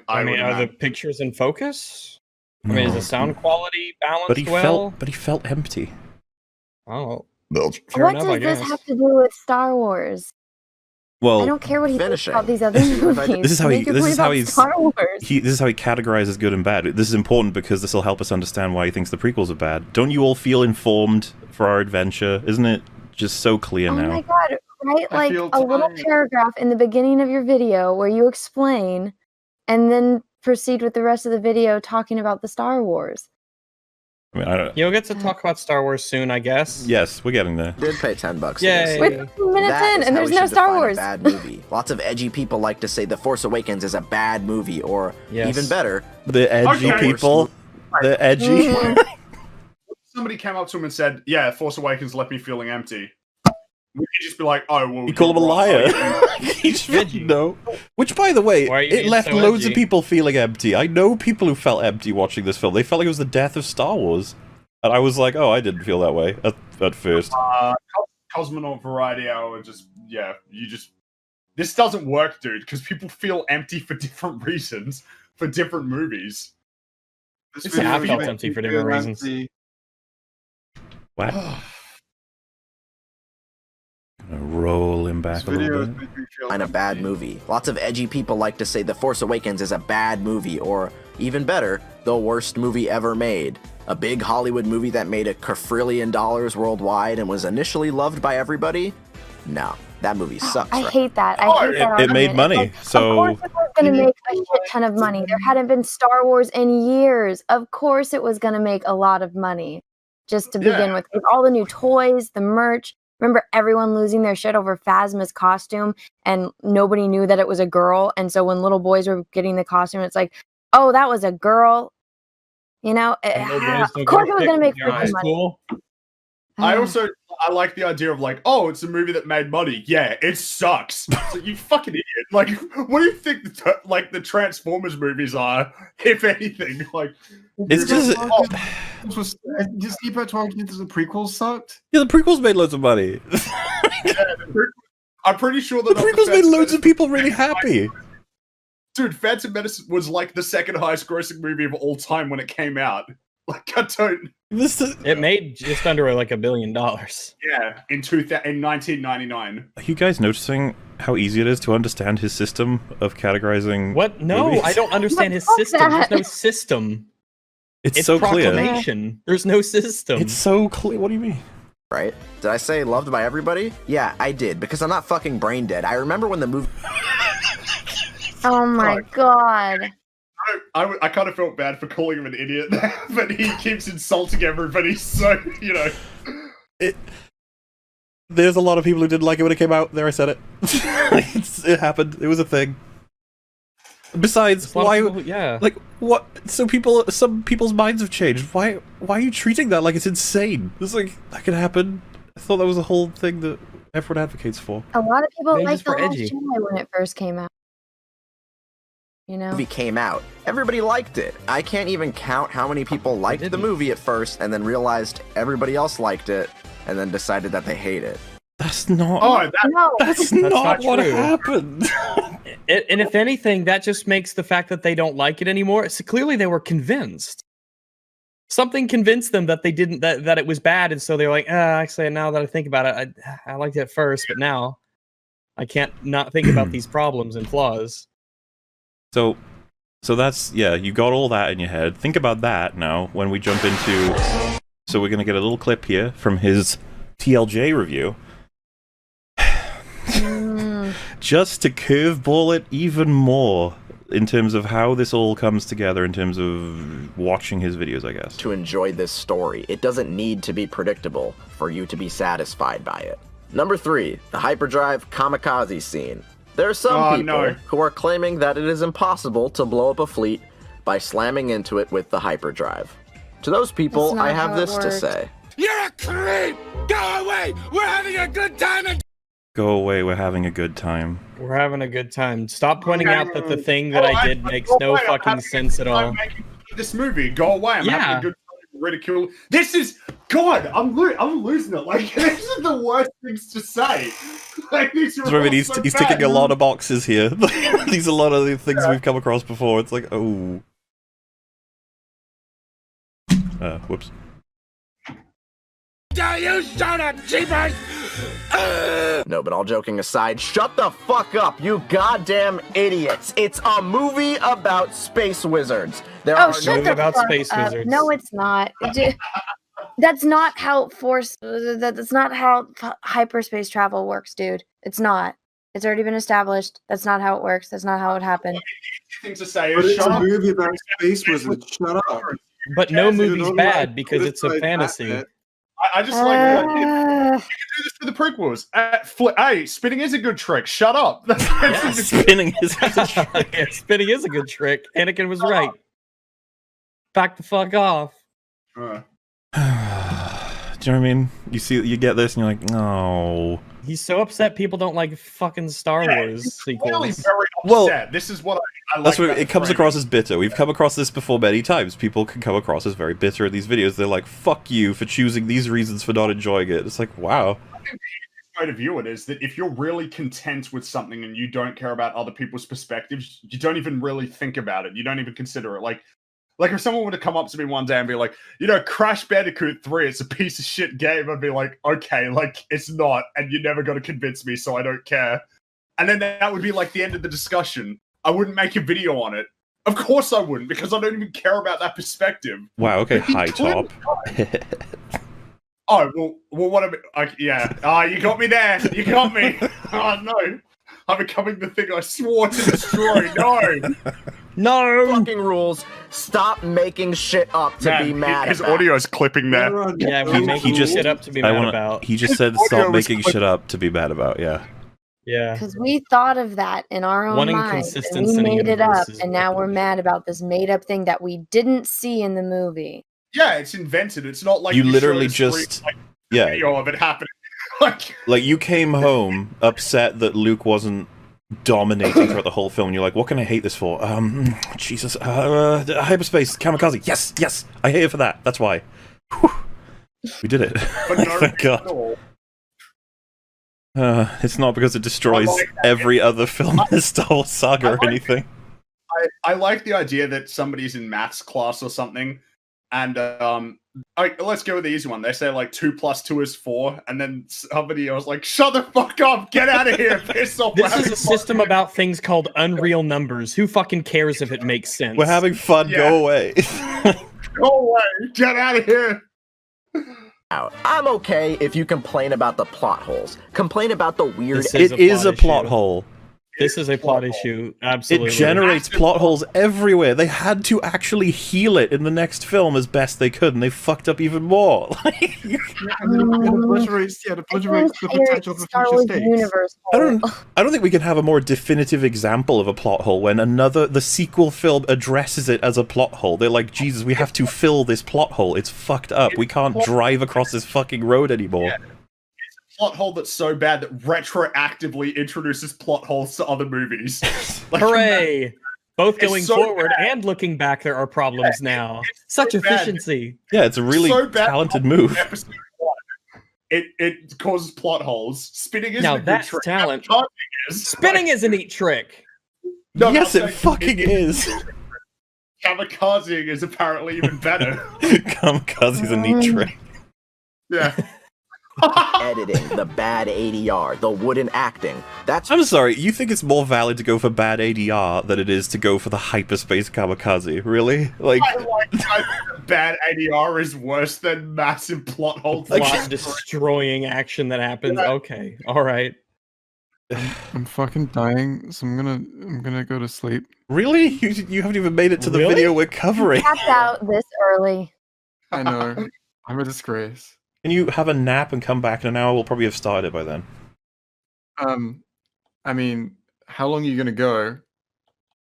I mean, are the pictures in focus? I mean, is the sound quality balanced But he well? felt empty. Oh. What Fair enough, I does this guess. have to do with Star Wars? Well, I don't care what he thinks finishing. about these other movies. This is how Make your point about Star Wars. this is how he categorizes good and bad. This is important because this will help us understand why he thinks the prequels are bad. Don't you all feel informed for our adventure? Isn't it just so clear Oh now? my god, right? I Like feel a little tired. paragraph in the beginning of your video where you explain and then proceed with the rest of the video talking about the Star Wars. I mean, I don't. You'll get to talk about Star Wars soon, I guess. Yes, we're getting there. Did pay $10 Yay. for We're this. 15 minutes That in is and how there's we no should Star define a Wars. bad movie. Lots of edgy people like to say The Force Awakens is a bad movie, or Yes. even better, The edgy Okay. people. The edgy. Mhm. Somebody came up to him and said, "Yeah, Force Awakens left me feeling empty." We could just be like, "Oh, well." You call him a you're liar. wrong. He just no. Which, by the way, Why are you it being left so loads of edgy? people feeling empty. I know people who felt empty watching this film. They felt like it was the death of Star Wars. And I was like, oh, I didn't feel that way at first. Cosmonaut Variety Hour, this doesn't work, dude, because people feel empty for different reasons for different movies. This Yeah, video I is felt making empty me for feel different reasons. empty. What? Roll him back a This video little is bit. making me feel and a bad empty. movie. Lots of edgy people like to say The Force Awakens is a bad movie, or even better, the worst movie ever made. A big Hollywood movie that made $1 quadrillion worldwide and was initially loved by everybody? No, that movie sucks. I right? hate that. I hate that It made argument. money, Like, so- of course it was going to make a shit ton of money. There hadn't been Star Wars in years. Of course it was going to make a lot of money. Just to begin with all the new toys, the merch. Remember everyone losing their shit over Phasma's costume, and nobody knew that it was a girl. And so when little boys were getting the costume, it's like, oh, that was a girl. You know, And little boys of don't course give it was a going to make shit when freaking they're money. cool. I like the idea of like, oh, it's a movie that made money. Yeah, it sucks. So you fucking idiot. Like, what do you think the Transformers movies are, if anything? Like, it's just just keep talking that the prequels sucked. Yeah, the prequels made loads of money. I'm pretty sure that the prequels made loads of people really happy. Dude, Phantom Menace was like the second highest grossing movie of all time when it came out. Like, I don't. It made just under like $1 billion. Yeah, in 1999. Are you guys noticing how easy it is to understand his system of categorizing? What? No, movies? I don't understand his system. There's no system. It's so clear. Proclamation. There's no system. It's so clear. What do you mean? Right? Did I say loved by everybody? Yeah, I did, because I'm not fucking brain dead. I remember when the movie... Oh my god. I kind of felt bad for calling him an idiot, but he keeps insulting everybody, so, you know. There's a lot of people who didn't like it when it came out. There, I said it. It happened. It was a thing. Besides, why? Like, what? So some people's minds have changed. Why are you treating that like it's insane? It's like, that could happen. I thought that was a whole thing that everyone advocates for. A lot of people liked The Last edgy. Jedi when it first came out. You know? movie came out, everybody liked it. I can't even count how many people liked the movie at first and then realized everybody else liked it and then decided that they hate it. That's not. That's not what true. happened. And if anything, that just makes the fact that they don't like it anymore. So clearly, they were convinced. Something convinced them that they didn't that it was bad, and so they're like, actually, now that I think about it, I liked it at first, but now I can't not think about these problems and flaws. So that's, yeah, you got all that in your head. Think about that now when we jump into... So we're going to get a little clip here from his TLJ review. Just to curveball it even more in terms of how this all comes together in terms of watching his videos, I guess. To enjoy this story, it doesn't need to be predictable for you to be satisfied by it. Number 3, the hyperdrive kamikaze scene. There are some people who are claiming that it is impossible to blow up a fleet by slamming into it with the hyperdrive. To those people, I have this to say. You're a creep! Go away! We're having a good time! Go away, we're having a good time. We're having a good time. Stop pointing out that the thing that I did makes no fucking sense at all. This movie, go away. I'm having a good time. Ridicule. This is... God, I'm losing it. Like, these are the worst things to say. Like, these are I mean, he's ticking a lot of boxes here. These are a lot of the things we've come across before. It's like, oh. Whoops. You shut up, jeepers! No, but all joking aside, shut the fuck up, you goddamn idiots! It's a movie about space wizards. There are shut the fuck up. No, it's not. That's not how that's not how hyperspace travel works, dude. It's not. It's already been established. That's not how it works. That's not how it happened. Thing to say But is it's shut a up. movie about space wizards. Shut up. But no movie's bad because it's a fantasy. I just like that. You can do this for the prequels. Hey, spinning is a good trick. Shut up. Spinning is a good trick. Spinning is a good trick. Anakin was right. Back the fuck off. Do you know what I mean? You get this and you're like, no. He's so upset people don't like fucking Star Wars sequels. Really very upset. This is what I like. That's what it comes across as bitter. We've come across this before many times. People can come across as very bitter at these videos. They're like, fuck you for choosing these reasons for not enjoying it. It's like, wow. I think the way to view it is that if you're really content with something and you don't care about other people's perspectives, you don't even really think about it. You don't even consider it. Like if someone were to come up to me one day and be like, you know, Crash Bandicoot 3, it's a piece of shit game, I'd be like, okay, like, it's not, and you're never going to convince me, so I don't care. And then that would be like the end of the discussion. I wouldn't make a video on it. Of course I wouldn't, because I don't even care about that perspective. Wow, okay, high top. Oh, well, what yeah. You got me there. You got me. Oh, no. I'm becoming the thing I swore to destroy. No. No fucking rules. Stop making shit up to be mad his about. audio's clipping there. Yeah, we're making shit up to be mad about. He just said stop making shit up to be mad about, yeah. Yeah. Because we thought of that in our own minds, and we made it up, and now we're mad about this made-up thing that we didn't see in the movie. Yeah, it's invented. It's not like you literally just Yeah. video of it happening. Like, you came home upset that Luke wasn't dominating throughout the whole film, and you're like, what can I hate this for? Jesus. Hyperspace, kamikaze. Yes! I hate it for that. That's why. Whew. We did it. Thank God. It's not because it destroys every other film in the Star Wars saga or anything. I like the idea that somebody's in maths class or something, and let's go with the easy one. They say like 2 + 2 is 4, and then somebody else like, shut the fuck up, get out of here, piss off. This is a system about things called unreal numbers. Who fucking cares if it makes sense? We're having fun. Go away. Go away. Get out of here. I'm okay if you complain about the plot holes. Complain about the weird. It is a plot hole. This is a plot issue. Absolutely. It generates plot holes everywhere. They had to actually heal it in the next film as best they could, and they fucked up even more. It obliterates the potential for future stakes. I don't think we can have a more definitive example of a plot hole when the sequel film addresses it as a plot hole. They're like, Jesus, we have to fill this plot hole. It's fucked up. We can't drive across this fucking road anymore. Yeah. Plot hole that's so bad that retroactively introduces plot holes to other movies. Hooray! Both going so forward bad. and looking back, there are problems now. Such so efficiency. Yeah, it's a really talented move. It causes plot holes. Spinning is now a good that's trick. talent. Is. Spinning is a neat trick. No, yes, it fucking is. Kamikazing is apparently even better. Kamikaze's a neat trick. Yeah. Editing, the bad ADR, the wooden acting. I'm sorry, you think it's more valid to go for bad ADR than it is to go for the hyperspace kamikaze? Really? Like, I think bad ADR is worse than massive plot holes. Plot destroying action that happens. Yeah. Okay, all right. I'm fucking dying, so I'm gonna go to sleep. Really? You haven't even made it to the video we're covering. Tapped out this early. I know. I'm a disgrace. Can you have a nap and come back in an hour? We'll probably have started by then. I mean, how long are you gonna go?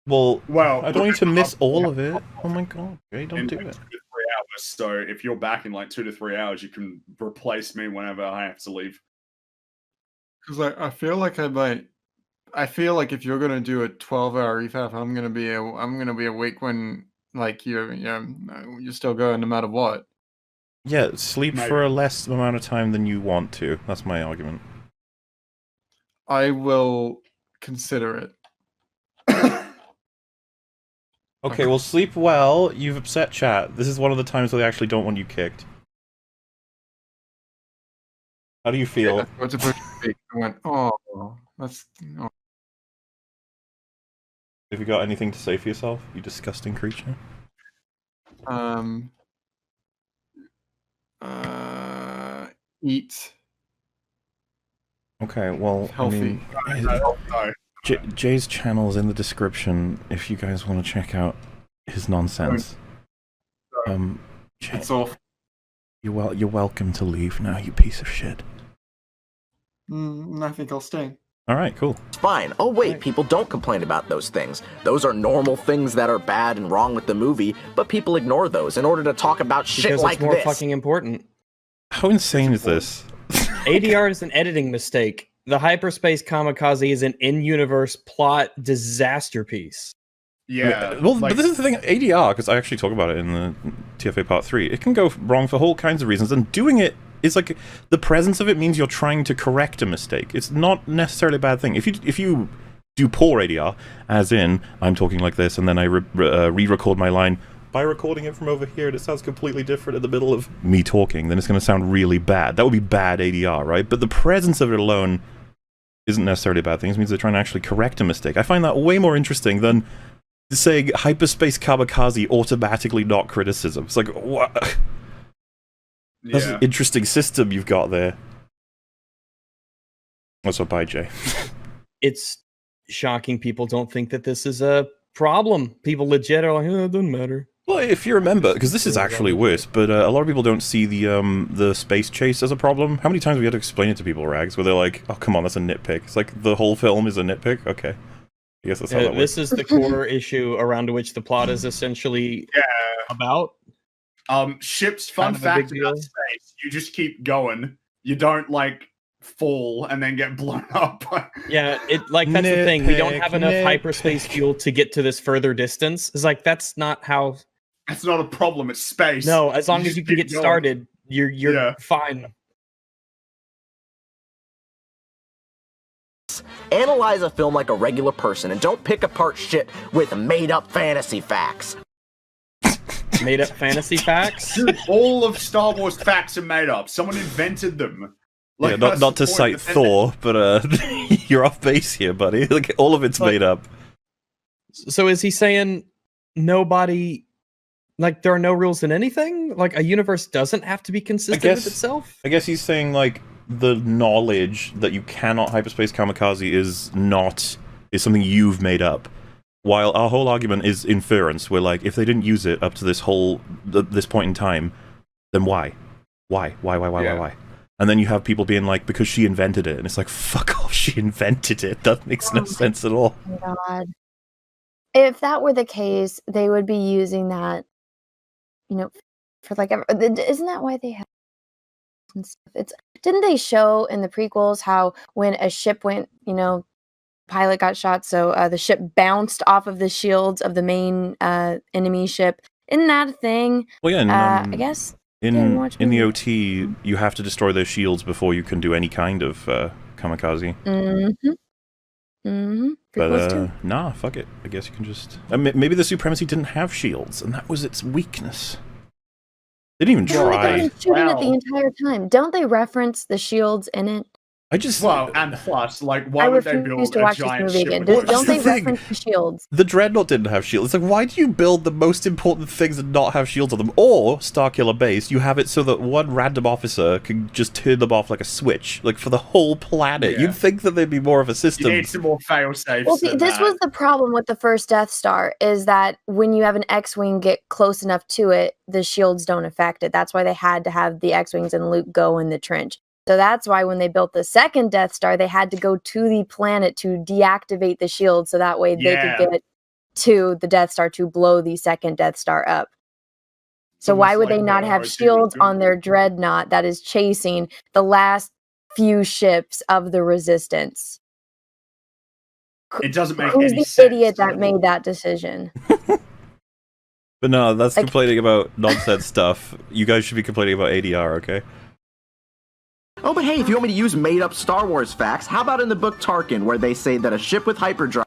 Well, I don't need to miss all of it. Oh my god, Jay, don't do it. 2 to 3 hours. So if you're back in like 2 to 3 hours, you can replace me whenever I have to leave. Because I feel like I might. I feel like if you're gonna do a 12-hour EFAP, I'm gonna be awake when like you're still going no matter what. Yeah, sleep for a less amount of time than you want to. That's my argument. I will consider it. Okay, well, sleep well. You've upset chat. This is one of the times where they actually don't want you kicked. How do you feel? Yeah, what's I went, oh, that's... Oh. Have you got anything to say for yourself, you disgusting creature? Eat. Okay, well, Healthy. I mean, Jay's channel is in the description if you guys want to check out his nonsense. Jay, It's off. You're welcome to leave now, you piece of shit. I think I'll stay. Alright, cool. Fine. Oh wait, people don't complain about those things. Those are normal things that are bad and wrong with the movie, but people ignore those in order to talk about shit Because like it's more this. fucking important. How insane is this? ADR is an editing mistake. The hyperspace kamikaze is an in-universe plot disaster piece. Yeah. Well, but this is the thing, ADR, because I actually talk about it in the TFA Part 3, it can go wrong for all kinds of reasons, and doing it is like, the presence of it means you're trying to correct a mistake. It's not necessarily a bad thing. If you do poor ADR, as in, I'm talking like this, and then I re-record my line, by recording it from over here and it sounds completely different in the middle of me talking, then it's going to sound really bad. That would be bad ADR, right? But the presence of it alone isn't necessarily a bad thing. It means they're trying to actually correct a mistake. I find that way more interesting than saying hyperspace kamikaze automatically not criticism. It's like, what? That's an interesting system you've got there. What's up, bye, Jay? It's shocking people don't think that this is a problem. People legit are like, it doesn't matter. Well, if you remember, because this is actually worse, but a lot of people don't see the space chase as a problem. How many times have we had to explain it to people, Rags, where they're like, oh, come on, that's a nitpick. It's like, the whole film is a nitpick? Okay. I guess that's how that works. This is the core issue around which the plot is essentially about. Ships, fun fact about space, you just keep going. You don't like fall and then get blown up. Yeah, that's the thing. We don't have enough hyperspace fuel to get to this further distance. It's like that's not how. That's not a problem. It's space. No, as long as just you can keep get going. started, you're fine. Analyze a film like a regular person and don't pick apart shit with made-up fantasy facts. Made up fantasy facts? Dude, all of Star Wars facts are made up. Someone invented them. Yeah, not to cite Thor, but you're off base here, buddy. Like all of it's made up. So is he saying nobody, like there are no rules in anything? Like a universe doesn't have to be consistent with itself? I guess he's saying like the knowledge that you cannot hyperspace kamikaze is something you've made up. While our whole argument is inference, we're like, if they didn't use it up to this point in time, then why? Why? And then you have people being like, because she invented it, and it's like, fuck off, she invented it. That makes no sense at all. God. If that were the case, they would be using that, for like, isn't that why they have didn't they show in the prequels how when a ship went, pilot got shot, so the ship bounced off of the shields of the main enemy ship? Isn't that a thing? Well, yeah, I guess in the OT, you have to destroy their shields before you can do any kind of kamikaze. But nah, fuck it. I guess you can just. Maybe the Supremacy didn't have shields, and that was its weakness. They didn't even try. They've been shooting it the entire time. Don't they reference the shields in it? And plus, like, why would they build a giant ship? Don't they reference the shields? The Dreadnought didn't have shields. It's like, why do you build the most important things and not have shields on them? Or, Starkiller Base, you have it so that one random officer can just turn them off like a switch, like for the whole planet. Yeah. You'd think that there'd be more of a system. You need some more fail-safes. Well, see, this was the problem with the first Death Star, is that when you have an X-Wing get close enough to it, the shields don't affect it. That's why they had to have the X-Wings and Luke go in the trench. So that's why when they built the second Death Star, they had to go to the planet to deactivate the shield, so that way they could get to the Death Star to blow the second Death Star up. So why would they not have shields on their dreadnought that is chasing the last few ships of the Resistance? It doesn't make Who's any the sense. idiot that made that decision? But no, that's complaining about nonsense stuff. You guys should be complaining about ADR, okay? Oh, but hey, if you want me to use made-up Star Wars facts, how about in the book Tarkin, where they say that a ship with hyperdrive...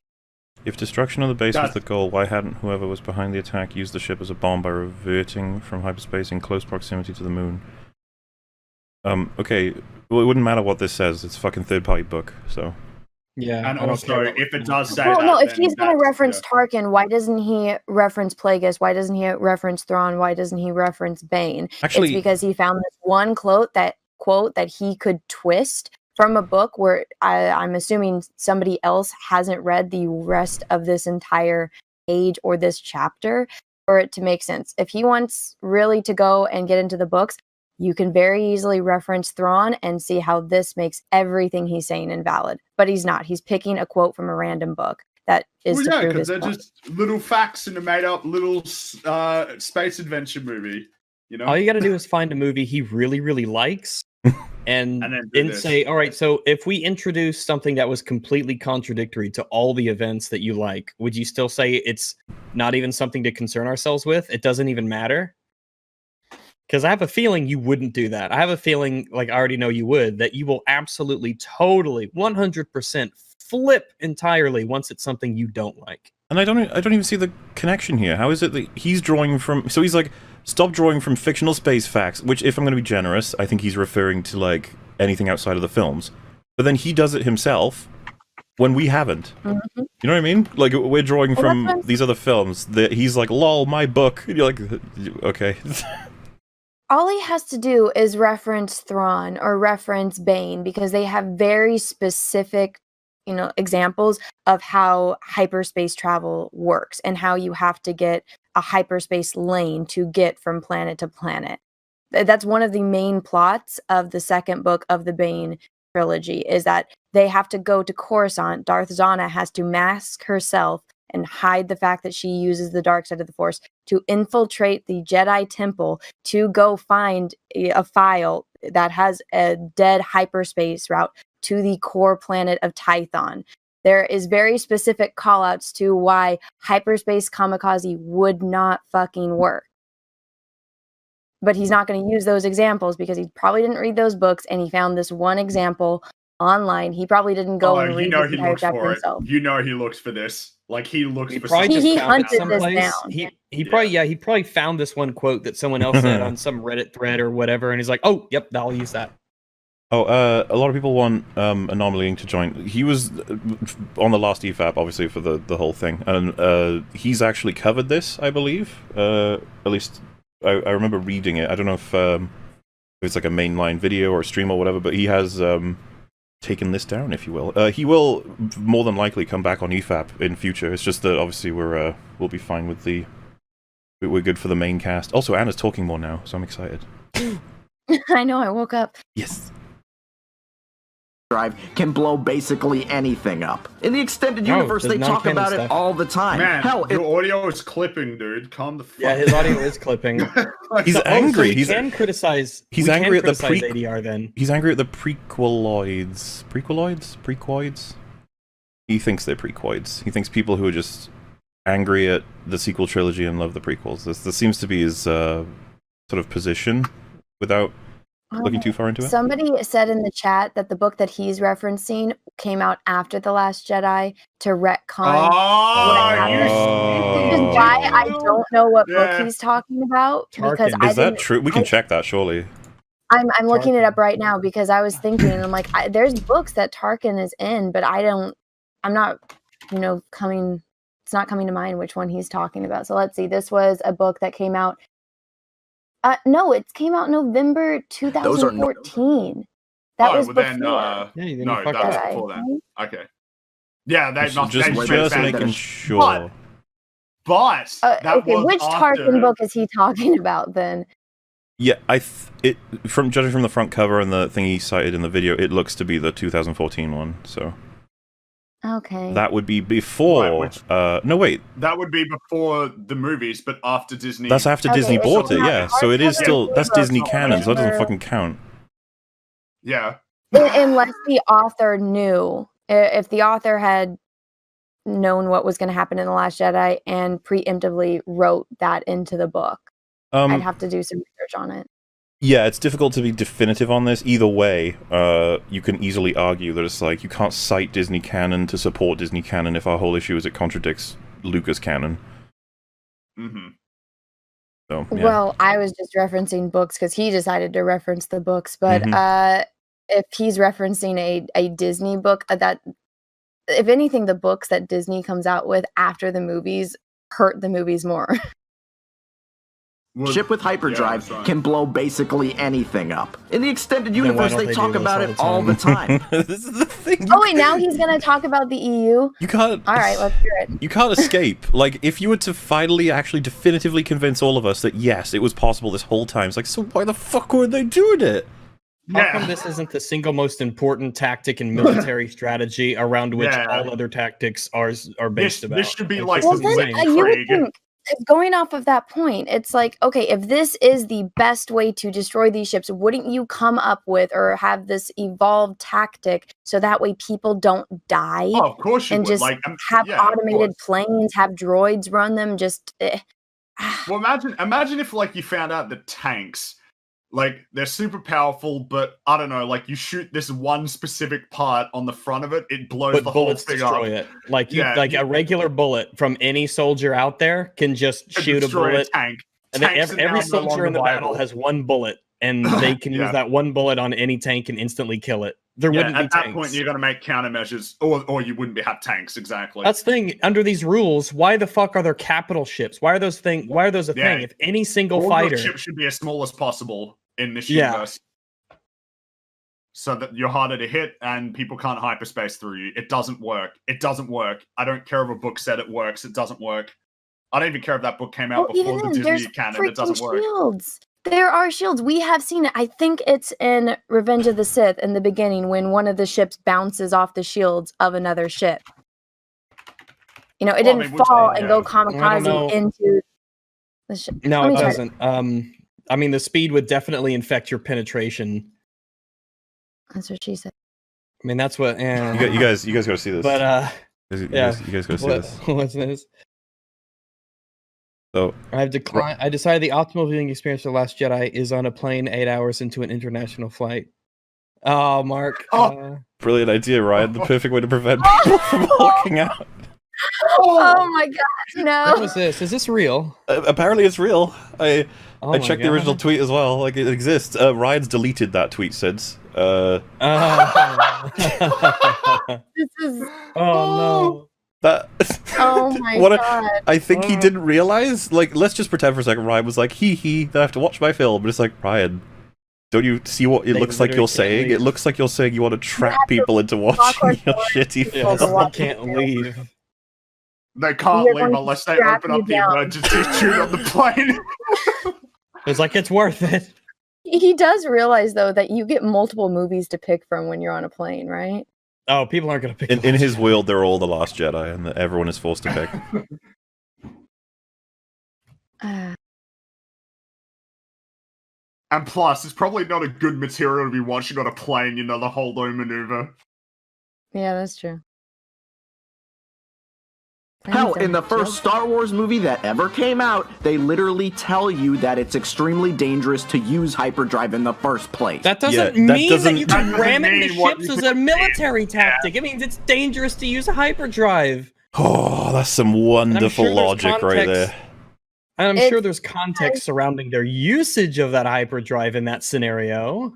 If destruction of the base was the goal, why hadn't whoever was behind the attack used the ship as a bomb by reverting from hyperspace in close proximity to the moon? Okay, well, it wouldn't matter what this says. It's a fucking third-party book, so... Yeah, and also, if it does say well, that, no, if then he's going to that's- reference Tarkin, why doesn't he reference Plagueis? Why doesn't he reference Thrawn? Why doesn't he reference Bane? Actually- it's because he found this one quote that he could twist from a book where I'm assuming somebody else hasn't read the rest of this entire page or this chapter for it to make sense. If he wants really to go and get into the books, you can very easily reference Thrawn and see how this makes everything he's saying invalid. But he's not. He's picking a quote from a random book that is to prove his they're point. just little facts in a made-up little space adventure movie. You know, all you got to do is find a movie he really, really likes, and then say, all right, so if we introduce something that was completely contradictory to all the events that you like, would you still say it's not even something to concern ourselves with? It doesn't even matter? Because I have a feeling you wouldn't do that. I have a feeling, like I already know you would, that you will absolutely, totally, 100% flip entirely once it's something you don't like. And I don't even see the connection here. How is it that he's drawing from... So he's like, stop drawing from fictional space facts, which, if I'm going to be generous, I think he's referring to, like, anything outside of the films. But then he does it himself when we haven't. You know what I mean? Like, we're drawing from these other films. He's like, lol, my book. And you're like, okay. All he has to do is reference Thrawn or reference Bane because they have very specific, examples of how hyperspace travel works and how you have to get a hyperspace lane to get from planet to planet. That's one of the main plots of the second book of the Bane trilogy, is that they have to go to Coruscant. Darth Zana has to mask herself and hide the fact that she uses the dark side of the Force to infiltrate the Jedi Temple to go find a file that has a dead hyperspace route to the core planet of Tython. There is very specific callouts to why hyperspace kamikaze would not fucking work. But he's not going to use those examples because he probably didn't read those books, and he found this one example online. He probably didn't go and read this entire chapter himself. You know he looks for this. Like he looks He for probably something. just He found it hunted this someplace. down. He probably found this one quote that someone else said on some Reddit thread or whatever, and he's like, "Oh, yep, I'll use that." Oh, a lot of people want Anomaly to join. He was on the last EFAP, obviously, for the whole thing, and he's actually covered this, I believe. At least I remember reading it. I don't know if it's like a mainline video or a stream or whatever, but he has taken this down, if you will. He will more than likely come back on EFAP in future. It's just that obviously we'll be fine with we're good for the main cast. Also, Anna's talking more now, so I'm excited. I know, I woke up. Yes. Drive can blow basically anything up. In the extended universe, they talk about it all the time. Man, Hell, your audio is clipping, dude. Calm the fuck Yeah, his audio is clipping. He's angry. We can criticize. He's we angry can at the criticize ADR. Then he's angry at the prequoids. He thinks they're prequoids. He thinks people who are just angry at the sequel trilogy and love the prequels. This seems to be his sort of position, without looking too far into it. Somebody said in the chat that the book that he's referencing came out after The Last Jedi to retcon what happened. Which is why I don't know what book he's talking about. Because Is that true? We can check that, surely. I'm looking it up right now because I was thinking, and I'm like, there's books that Tarkin is in, but I'm not, coming. It's not coming to mind which one he's talking about. So let's see. This was a book that came out. No, it came out November 2014. That was before. No, that was before then. Okay. Yeah, they must just making sure. But okay, which Tarkin book is he talking about then? Yeah, from judging from the front cover and the thing he cited in the video, it looks to be the 2014 one. So. Okay. That would be before. No, wait. That would be before the movies, but after Disney. That's after Disney bought it, yeah. So it is still that's Disney canon, so that doesn't fucking count. Yeah. Unless the author knew, if the author had known what was going to happen in The Last Jedi and preemptively wrote that into the book, I'd have to do some research on it. Yeah, it's difficult to be definitive on this. Either way, you can easily argue that it's like you can't cite Disney canon to support Disney canon if our whole issue is it contradicts Lucas canon. Mm-hmm. So, yeah. Well, I was just referencing books because he decided to reference the books, but if he's referencing a Disney book, that if anything, the books that Disney comes out with after the movies hurt the movies more. Ship with hyperdrive can blow basically anything up. In the extended universe, they talk about it all the time. This is the thing. Oh wait, now he's gonna talk about the EU. You can't. All right, let's hear it. You can't escape. Like, if you were to finally, actually, definitively convince all of us that yes, it was possible this whole time, it's like, so why the fuck were they doing it? How come this isn't the single most important tactic in military strategy around which all other tactics are based about? This should be like Well, then you would think, going off of that point, it's like, okay, if this is the best way to destroy these ships, wouldn't you come up with or have this evolved tactic so that way people don't die? Oh, of course you and would. just have automated planes, have droids run them. Well, imagine if like you found out that tanks, like they're super powerful, but I don't know, like you shoot this one specific part on the front of it, it blows the whole thing up. Destroy it. Like a regular bullet from any soldier out there can just shoot a bullet. Tank. And then every soldier in the battle has one bullet, and they can use that one bullet on any tank and instantly kill it. There wouldn't be at that tanks. point you're gonna make countermeasures, or you wouldn't have tanks, exactly. That's the thing. Under these rules, why the fuck are there capital ships? Why are those a thing? If any single all fighter ship should be as small as possible in this universe, so that you're harder to hit and people can't hyperspace through you. It doesn't work. It doesn't work. I don't care if a book said it works. It doesn't work. I don't even care if that book came out before the Disney canon. It doesn't work. Shields. There are shields. We have seen it. I think it's in Revenge of the Sith in the beginning when one of the ships bounces off the shields of another ship. It didn't fall and go kamikaze into the ship. No, it doesn't. I mean, the speed would definitely infect your penetration. That's what she said. I mean, that's what. You guys gotta see this. But you guys gotta see this. What's this? So I decided the optimal viewing experience for The Last Jedi is on a plane 8 hours into an international flight. Oh, Mark. Brilliant idea, Ryan. The perfect way to prevent people from walking out. Oh my god, no. What was this? Is this real? Apparently it's real. I my checked the original God. tweet as well. Like, it exists. Ryan's deleted that tweet since. This is. Oh no. That. Oh my what god. I think he didn't realize. Like, let's just pretend for a second. Ryan was like, hee, I have to watch my film. But it's like, Ryan, don't you see what it looks like you're saying? It looks like you're saying you want to trap people into watching your shitty film. Yes, they can't leave. They can't leave unless they open up the emergency chute on the plane. It's like, it's worth it. He does realize though that you get multiple movies to pick from when you're on a plane, right? Oh, people aren't going to pick. In his world, they're all the Last Jedi, and everyone is forced to pick. And plus, it's probably not a good material to be watching on a plane, you know, the holdo maneuver. Yeah, that's true. Hell, in the first Star Wars movie that ever came out, they literally tell you that it's extremely dangerous to use hyperdrive in the first place. That doesn't mean that you can ram it into ships as a military tactic. It means it's dangerous to use a hyperdrive. Oh, that's some wonderful logic right there. And I'm sure there's context surrounding their usage of that hyperdrive in that scenario.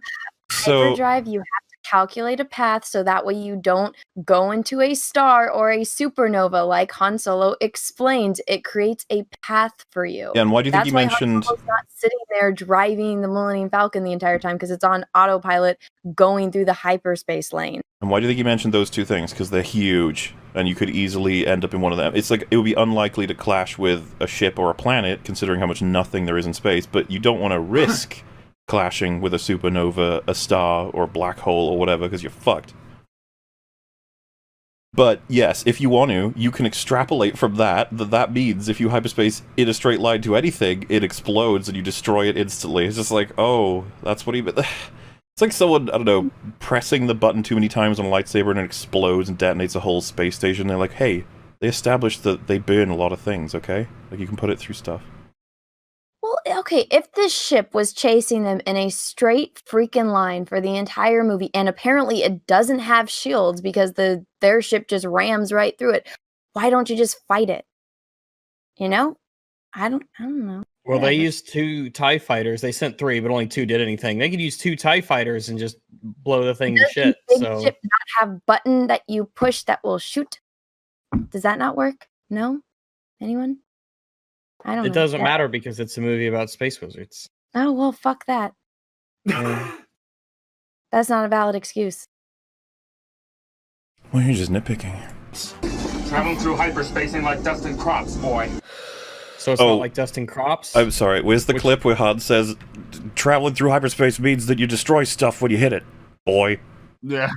Hyperdrive, you have to calculate a path so that way you don't go into a star or a supernova like Han Solo explained. It creates a path for you. Yeah, and why do you think That's you why mentioned... Han Solo's not sitting there driving the Millennium Falcon the entire time, because it's on autopilot going through the hyperspace lane. And why do you think you mentioned those two things? Because they're huge, and you could easily end up in one of them. It's like, it would be unlikely to clash with a ship or a planet, considering how much nothing there is in space, but you don't want to risk clashing with a supernova, a star, or a black hole, or whatever, because you're fucked. But yes, if you want to, you can extrapolate from that means if you hyperspace in a straight line to anything, it explodes and you destroy it instantly. It's just like, oh, that's what he... It's like someone, I don't know, pressing the button too many times on a lightsaber and it explodes and detonates a whole space station. They're like, hey, they established that they burn a lot of things, okay? Like, you can put it through stuff. Well, okay, if this ship was chasing them in a straight freaking line for the entire movie, and apparently it doesn't have shields because their ship just rams right through it, why don't you just fight it? You know? I don't know. Well, they used 2 TIE fighters. They sent 3, but only 2 did anything. They could use 2 TIE fighters and just blow the thing to shit. Does So big ship not have button that you push that will shoot? Does that not work? No? Anyone? I don't know. it doesn't matter because it's a movie about space wizards. Oh, well, fuck that. Yeah. That's not a valid excuse. Well, you're just nitpicking. Traveling through hyperspacing like dusting crops, boy. So it's not like dusting crops? I'm sorry, where's the clip where Han says, traveling through hyperspace means that you destroy stuff when you hit it, boy? Yeah.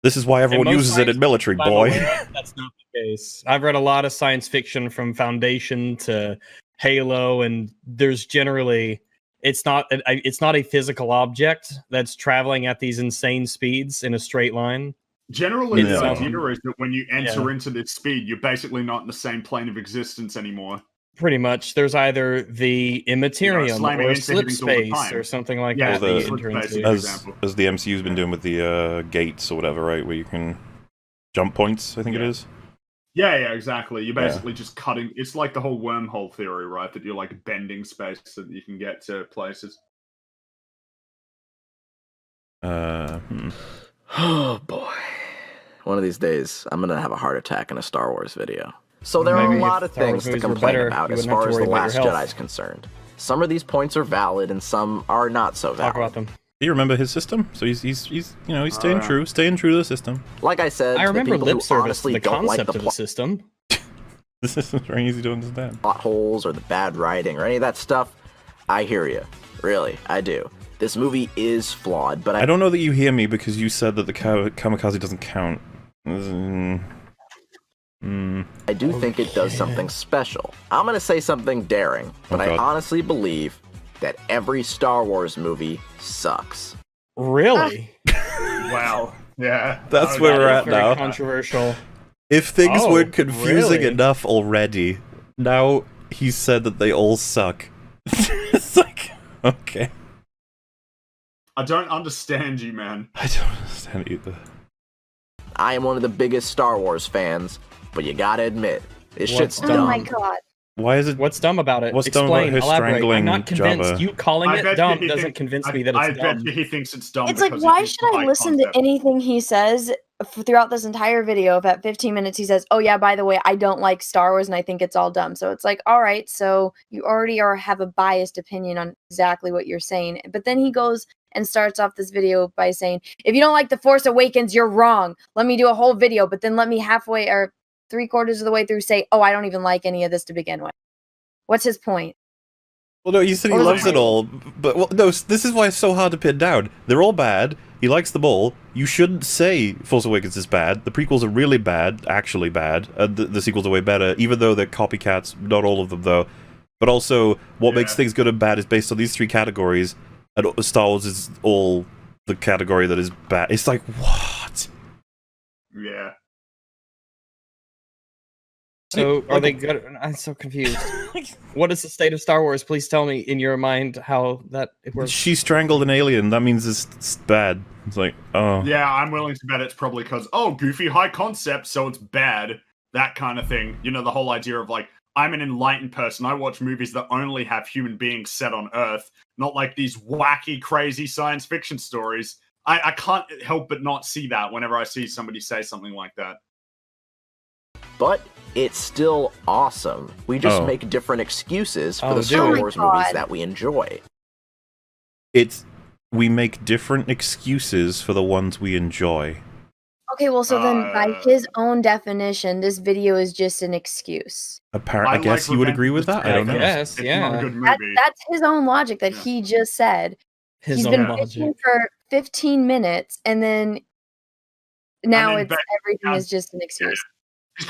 This is why everyone uses it in military, boy. That's not the case. I've read a lot of science fiction from Foundation to Halo, and there's generally it's not a physical object that's traveling at these insane speeds in a straight line. Generally, the idea is that when you enter into this speed, you're basically not in the same plane of existence anymore. Pretty much. There's either the immaterium slamming or into slip things all the space time. or something like Yeah, that. As the MCU's been doing with the gates or whatever, right? Where you can jump points, I think it is. Yeah, exactly. You're basically just cutting. It's like the whole wormhole theory, right? That you're like bending space so that you can get to places. Oh boy. One of these days, I'm gonna have a heart attack in a Star Wars video. So there are a lot of things to complain about as far as The Last Jedi is concerned. Some of these points are valid and some are not so valid. Talk about them. Do you remember his system? So he's staying true to the system. Like I said, I remember the people lip who service honestly to the don't like concept the of the system. The system's very easy to understand. plot holes or the bad writing or any of that stuff, I hear you. Really, I do. This movie is flawed, but I don't know that you hear me because you said that the kamikaze doesn't count. I do think it does something special. I'm gonna say something daring, but I honestly believe that every Star Wars movie sucks. Really? Wow. Yeah. That's where we're at now. Controversial. If things Oh, weren't confusing really? enough already, now he said that they all suck. It's like, okay. I don't understand you, man. I don't understand either. I am one of the biggest Star Wars fans, but you gotta admit, this shit's What's dumb. Oh my god. Why is it? What's dumb about it? What's dumb Explain, about her elaborate. I'm strangling not convinced. Jabba? You calling I it bet dumb he doesn't think- convince me that it's I dumb. bet he thinks it's dumb. It's like, because why it's should I high listen concept. to anything he says throughout this entire video? If at 15 minutes he says, oh yeah, by the way, I don't like Star Wars and I think it's all dumb. So it's like, all right, so you already have a biased opinion on exactly what you're saying. But then he goes and starts off this video by saying, if you don't like The Force Awakens, you're wrong. Let me do a whole video, but then let me halfway or 3/4 of the way through say, oh, I don't even like any of this to begin with. What's his point? Well, no, you said he loves it all, but well, no, this is why it's so hard to pin down. They're all bad. He likes them all. You shouldn't say Force Awakens is bad. The prequels are really bad, actually bad, and the sequels are way better, even though they're copycats, not all of them, though. But also, what makes things good and bad is based on these three categories, and Star Wars is all the category that is bad. It's like, what? Yeah. So, are they good? I'm so confused. What is the state of Star Wars? Please tell me, in your mind, how that it works. She strangled an alien. That means it's bad. It's like, oh. Yeah, I'm willing to bet it's probably because, goofy high concept, so it's bad. That kind of thing. You know, the whole idea of, like, I'm an enlightened person. I watch movies that only have human beings set on Earth, not like these wacky, crazy science fiction stories. I can't help but not see that whenever I see somebody say something like that. But it's still awesome. We just make different excuses for the Star Wars movies that we enjoy. We make different excuses for the ones we enjoy. Okay, well, so then by his own definition, this video is just an excuse. Apparently, I guess you would agree with that. I don't know. Yes, yeah. That's his own logic that he just said. He's been bitching for 15 minutes, and then now it's everything is just an excuse.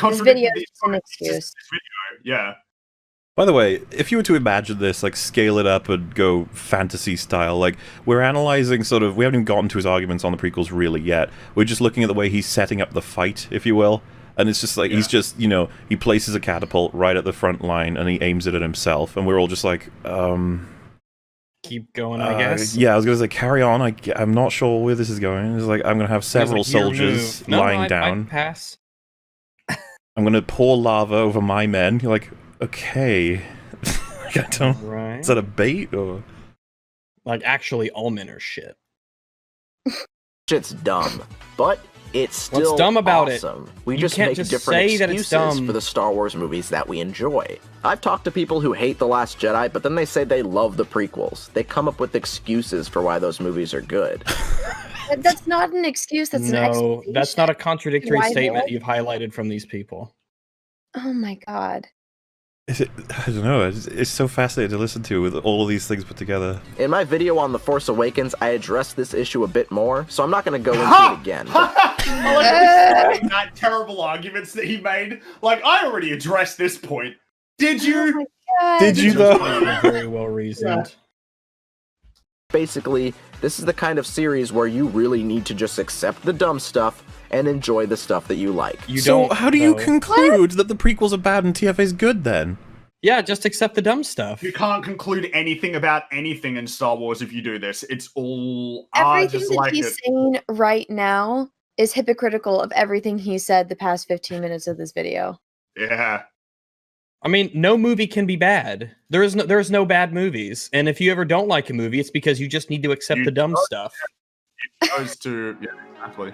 This video is just an excuse. Yeah. By the way, if you were to imagine this, like, scale it up and go fantasy style, like, we're analyzing sort of, we haven't even gotten to his arguments on the prequels really yet. We're just looking at the way he's setting up the fight, if you will. And it's just like, he's just, you know, he places a catapult right at the front line and he aims it at himself. And we're all just like, keep going, I guess. Yeah, I was going to say, carry on. I'm not sure where this is going. It's like, I'm going to have several soldiers lying down. I'd pass. I'm going to pour lava over my men. You're like, okay. I don't. Right. Is that a bait or? Like, actually, all men are shit. Shit's dumb, but it's still What's dumb about awesome. it? We You just can't make just different say that it's excuses dumb. for the Star Wars movies that we enjoy. I've talked to people who hate The Last Jedi, but then they say they love the prequels. They come up with excuses for why those movies are good. That's not an excuse. That's an No, explanation. that's not a contradictory Why statement not? you've highlighted from these people. Oh my god. I don't know. It's so fascinating to listen to with all of these things put together. In my video on The Force Awakens, I addressed this issue a bit more, so I'm not going to go into it again. I like saying that terrible arguments that he made. Like, I already addressed this point. Did you? Did you though? Very well reasoned. Basically, this is the kind of series where you really need to just accept the dumb stuff and enjoy the stuff that you like. So how do you conclude that the prequels are bad and TFA's good then? Yeah, just accept the dumb stuff. You can't conclude anything about anything in Star Wars if you do this. It's all Everything just that like he's it. saying right now is hypocritical of everything he said the past 15 minutes of this video. Yeah. I mean, no movie can be bad. There is no bad movies. And if you ever don't like a movie, it's because you just need to accept the dumb stuff. It goes to, yeah, exactly.